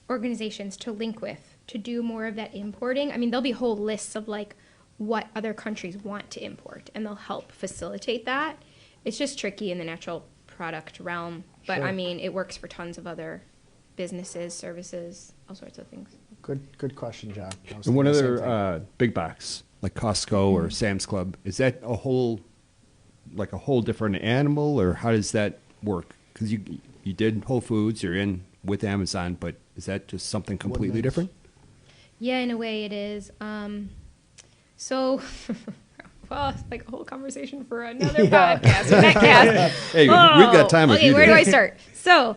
organizations to link with to do more of that importing. I mean, there'll be whole lists of like what other countries want to import, and they'll help facilitate that. It's just tricky in the natural product realm. But Sure. I mean, it works for tons of other businesses, services, all sorts of things. Good question, John. I was And one thinking the same thing. other big box, like Costco or Sam's Club, is that a whole different animal, or how does that work? Because you did Whole Foods, you're in with Amazon, but is that just something completely Woodman's. different? Yeah, in a way it is. So, well, it's like a whole conversation for another podcast. Or netcast. Hey, we've got time if Okay, you where do. do I start? So,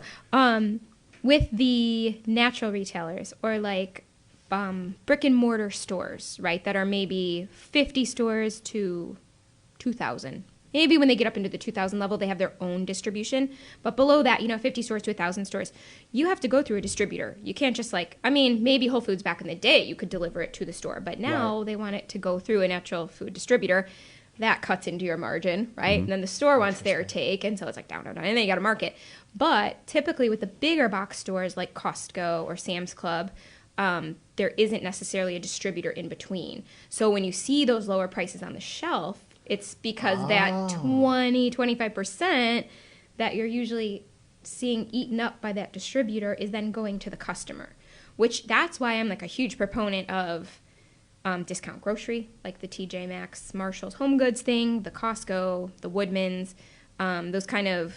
with the natural retailers or like brick and mortar stores, right, that are maybe 50 stores to 2,000. Maybe when they get up into the 2,000 level, they have their own distribution. But below that, 50 stores to 1,000 stores, you have to go through a distributor. You can't just maybe Whole Foods back in the day, you could deliver it to the store. But now they want it to go through a natural food distributor. That cuts into your margin, right? And then the store wants their take. And so it's like down. And then you got to market. But typically with the bigger box stores like Costco or Sam's Club, there isn't necessarily a distributor in between. So when you see those lower prices on the shelf, it's because that 20-25% that you're usually seeing eaten up by that distributor is then going to the customer, which that's why I'm like a huge proponent of discount grocery, like the TJ Maxx, Marshall's Home Goods thing, the Costco, the Woodman's, those kind of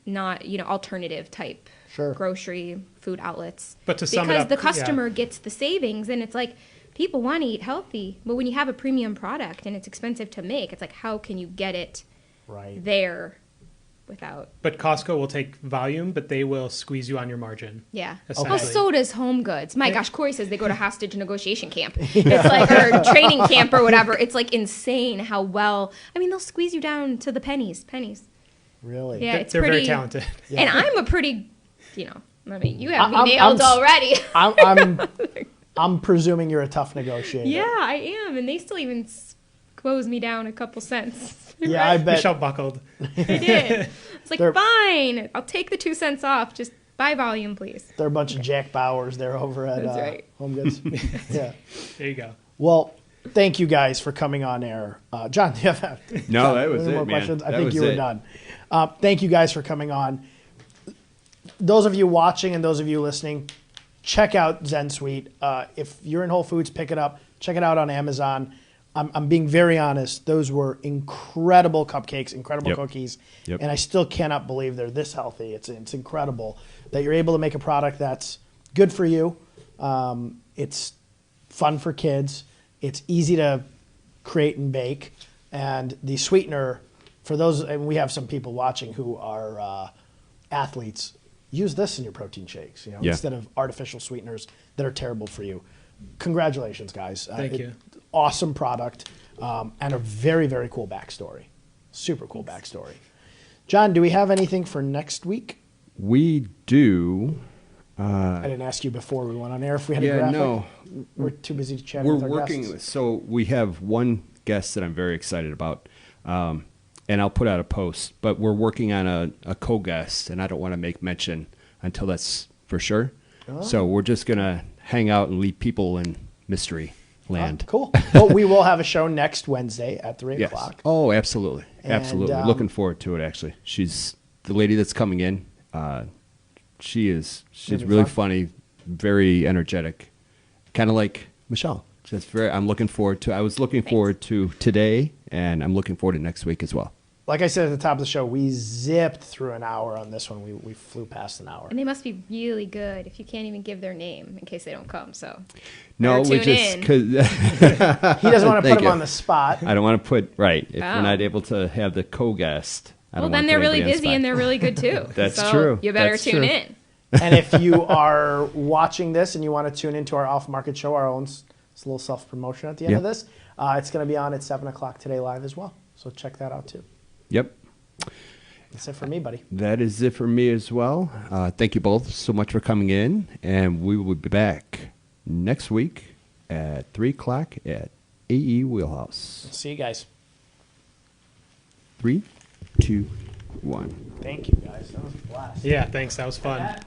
not, alternative type Sure. grocery food outlets. But to sum it because up, the yeah. customer gets the savings, and it's like, people want to eat healthy, but when you have a premium product and it's expensive to make, it's like, how can you get it Right. there without? But Costco will take volume, but they will squeeze you on your margin. Yeah. Essentially. Well, so does Home Goods. My gosh, Corey says they go to hostage negotiation camp. It's like, or training camp or whatever. It's like insane how well. I mean, they'll squeeze you down to the pennies. Really? Yeah, it's They're pretty very talented. Yeah. And I'm a pretty, you have me I'm- nailed I'm- already. I'm presuming you're a tough negotiator. Yeah, I am, and they still even squoze me down a couple cents. Yeah, I bet. Michelle buckled. I did. It's like, They're- fine, I'll take the 2 cents off. Just buy volume, please. There are a bunch of Jack Bauers there over at That's right. Home Goods. Yeah. There you go. Well, thank you guys for coming on air. John, do you have No, John, that was any it, more man. questions? I That think was you were it. done. Thank you guys for coming on. Those of you watching and those of you listening, check out Zensweet. If you're in Whole Foods, pick it up. Check it out on Amazon. I'm being very honest. Those were incredible cupcakes, incredible cookies, and I still cannot believe they're this healthy. It's incredible that you're able to make a product that's good for you. It's fun for kids. It's easy to create and bake, and the sweetener for those. And we have some people watching who are athletes. Use this in your protein shakes, instead of artificial sweeteners that are terrible for you. Congratulations, guys. Thank you. Awesome product and a very, very cool backstory. Super cool backstory. John, do we have anything for next week? We do. I didn't ask you before we went on air if we had a graphic. No. We're too busy to chat We're with our working. guests. So we have one guest that I'm very excited about, and I'll put out a post. But we're working on a co-guest, and I don't want to make mention until that's for sure. Oh. So we're just gonna hang out and leave people in mystery land. Cool. Well, we will have a show next Wednesday at 3 o'clock. Oh, absolutely. And, Absolutely. Looking forward to it, actually. She's the lady that's coming in. She's really funny, very energetic, kind of like Michelle. I'm looking forward to. I was looking forward to today, and I'm looking forward to next week as well. Like I said at the top of the show, we zipped through an hour on this one. We flew past an hour. And they must be really good if you can't even give their name in case they don't come. So no, we just because he doesn't want to put him on the spot. I don't want to put if we're not able to have the co-guest. Well, then they're really busy and they're really good too. That's true. You better tune in. And if you are watching this and you want to tune into our off-market show, our own, it's a little self-promotion at the end of this. It's going to be on at 7 o'clock today live as well. So check that out too. Yep. That's it for me, buddy. That is it for me as well. Thank you both so much for coming in, and we will be back next week at 3 o'clock at AE Wheelhouse. See you guys. 3, 2, 1. Thank you, guys. That was a blast. Yeah, thanks. That was fun.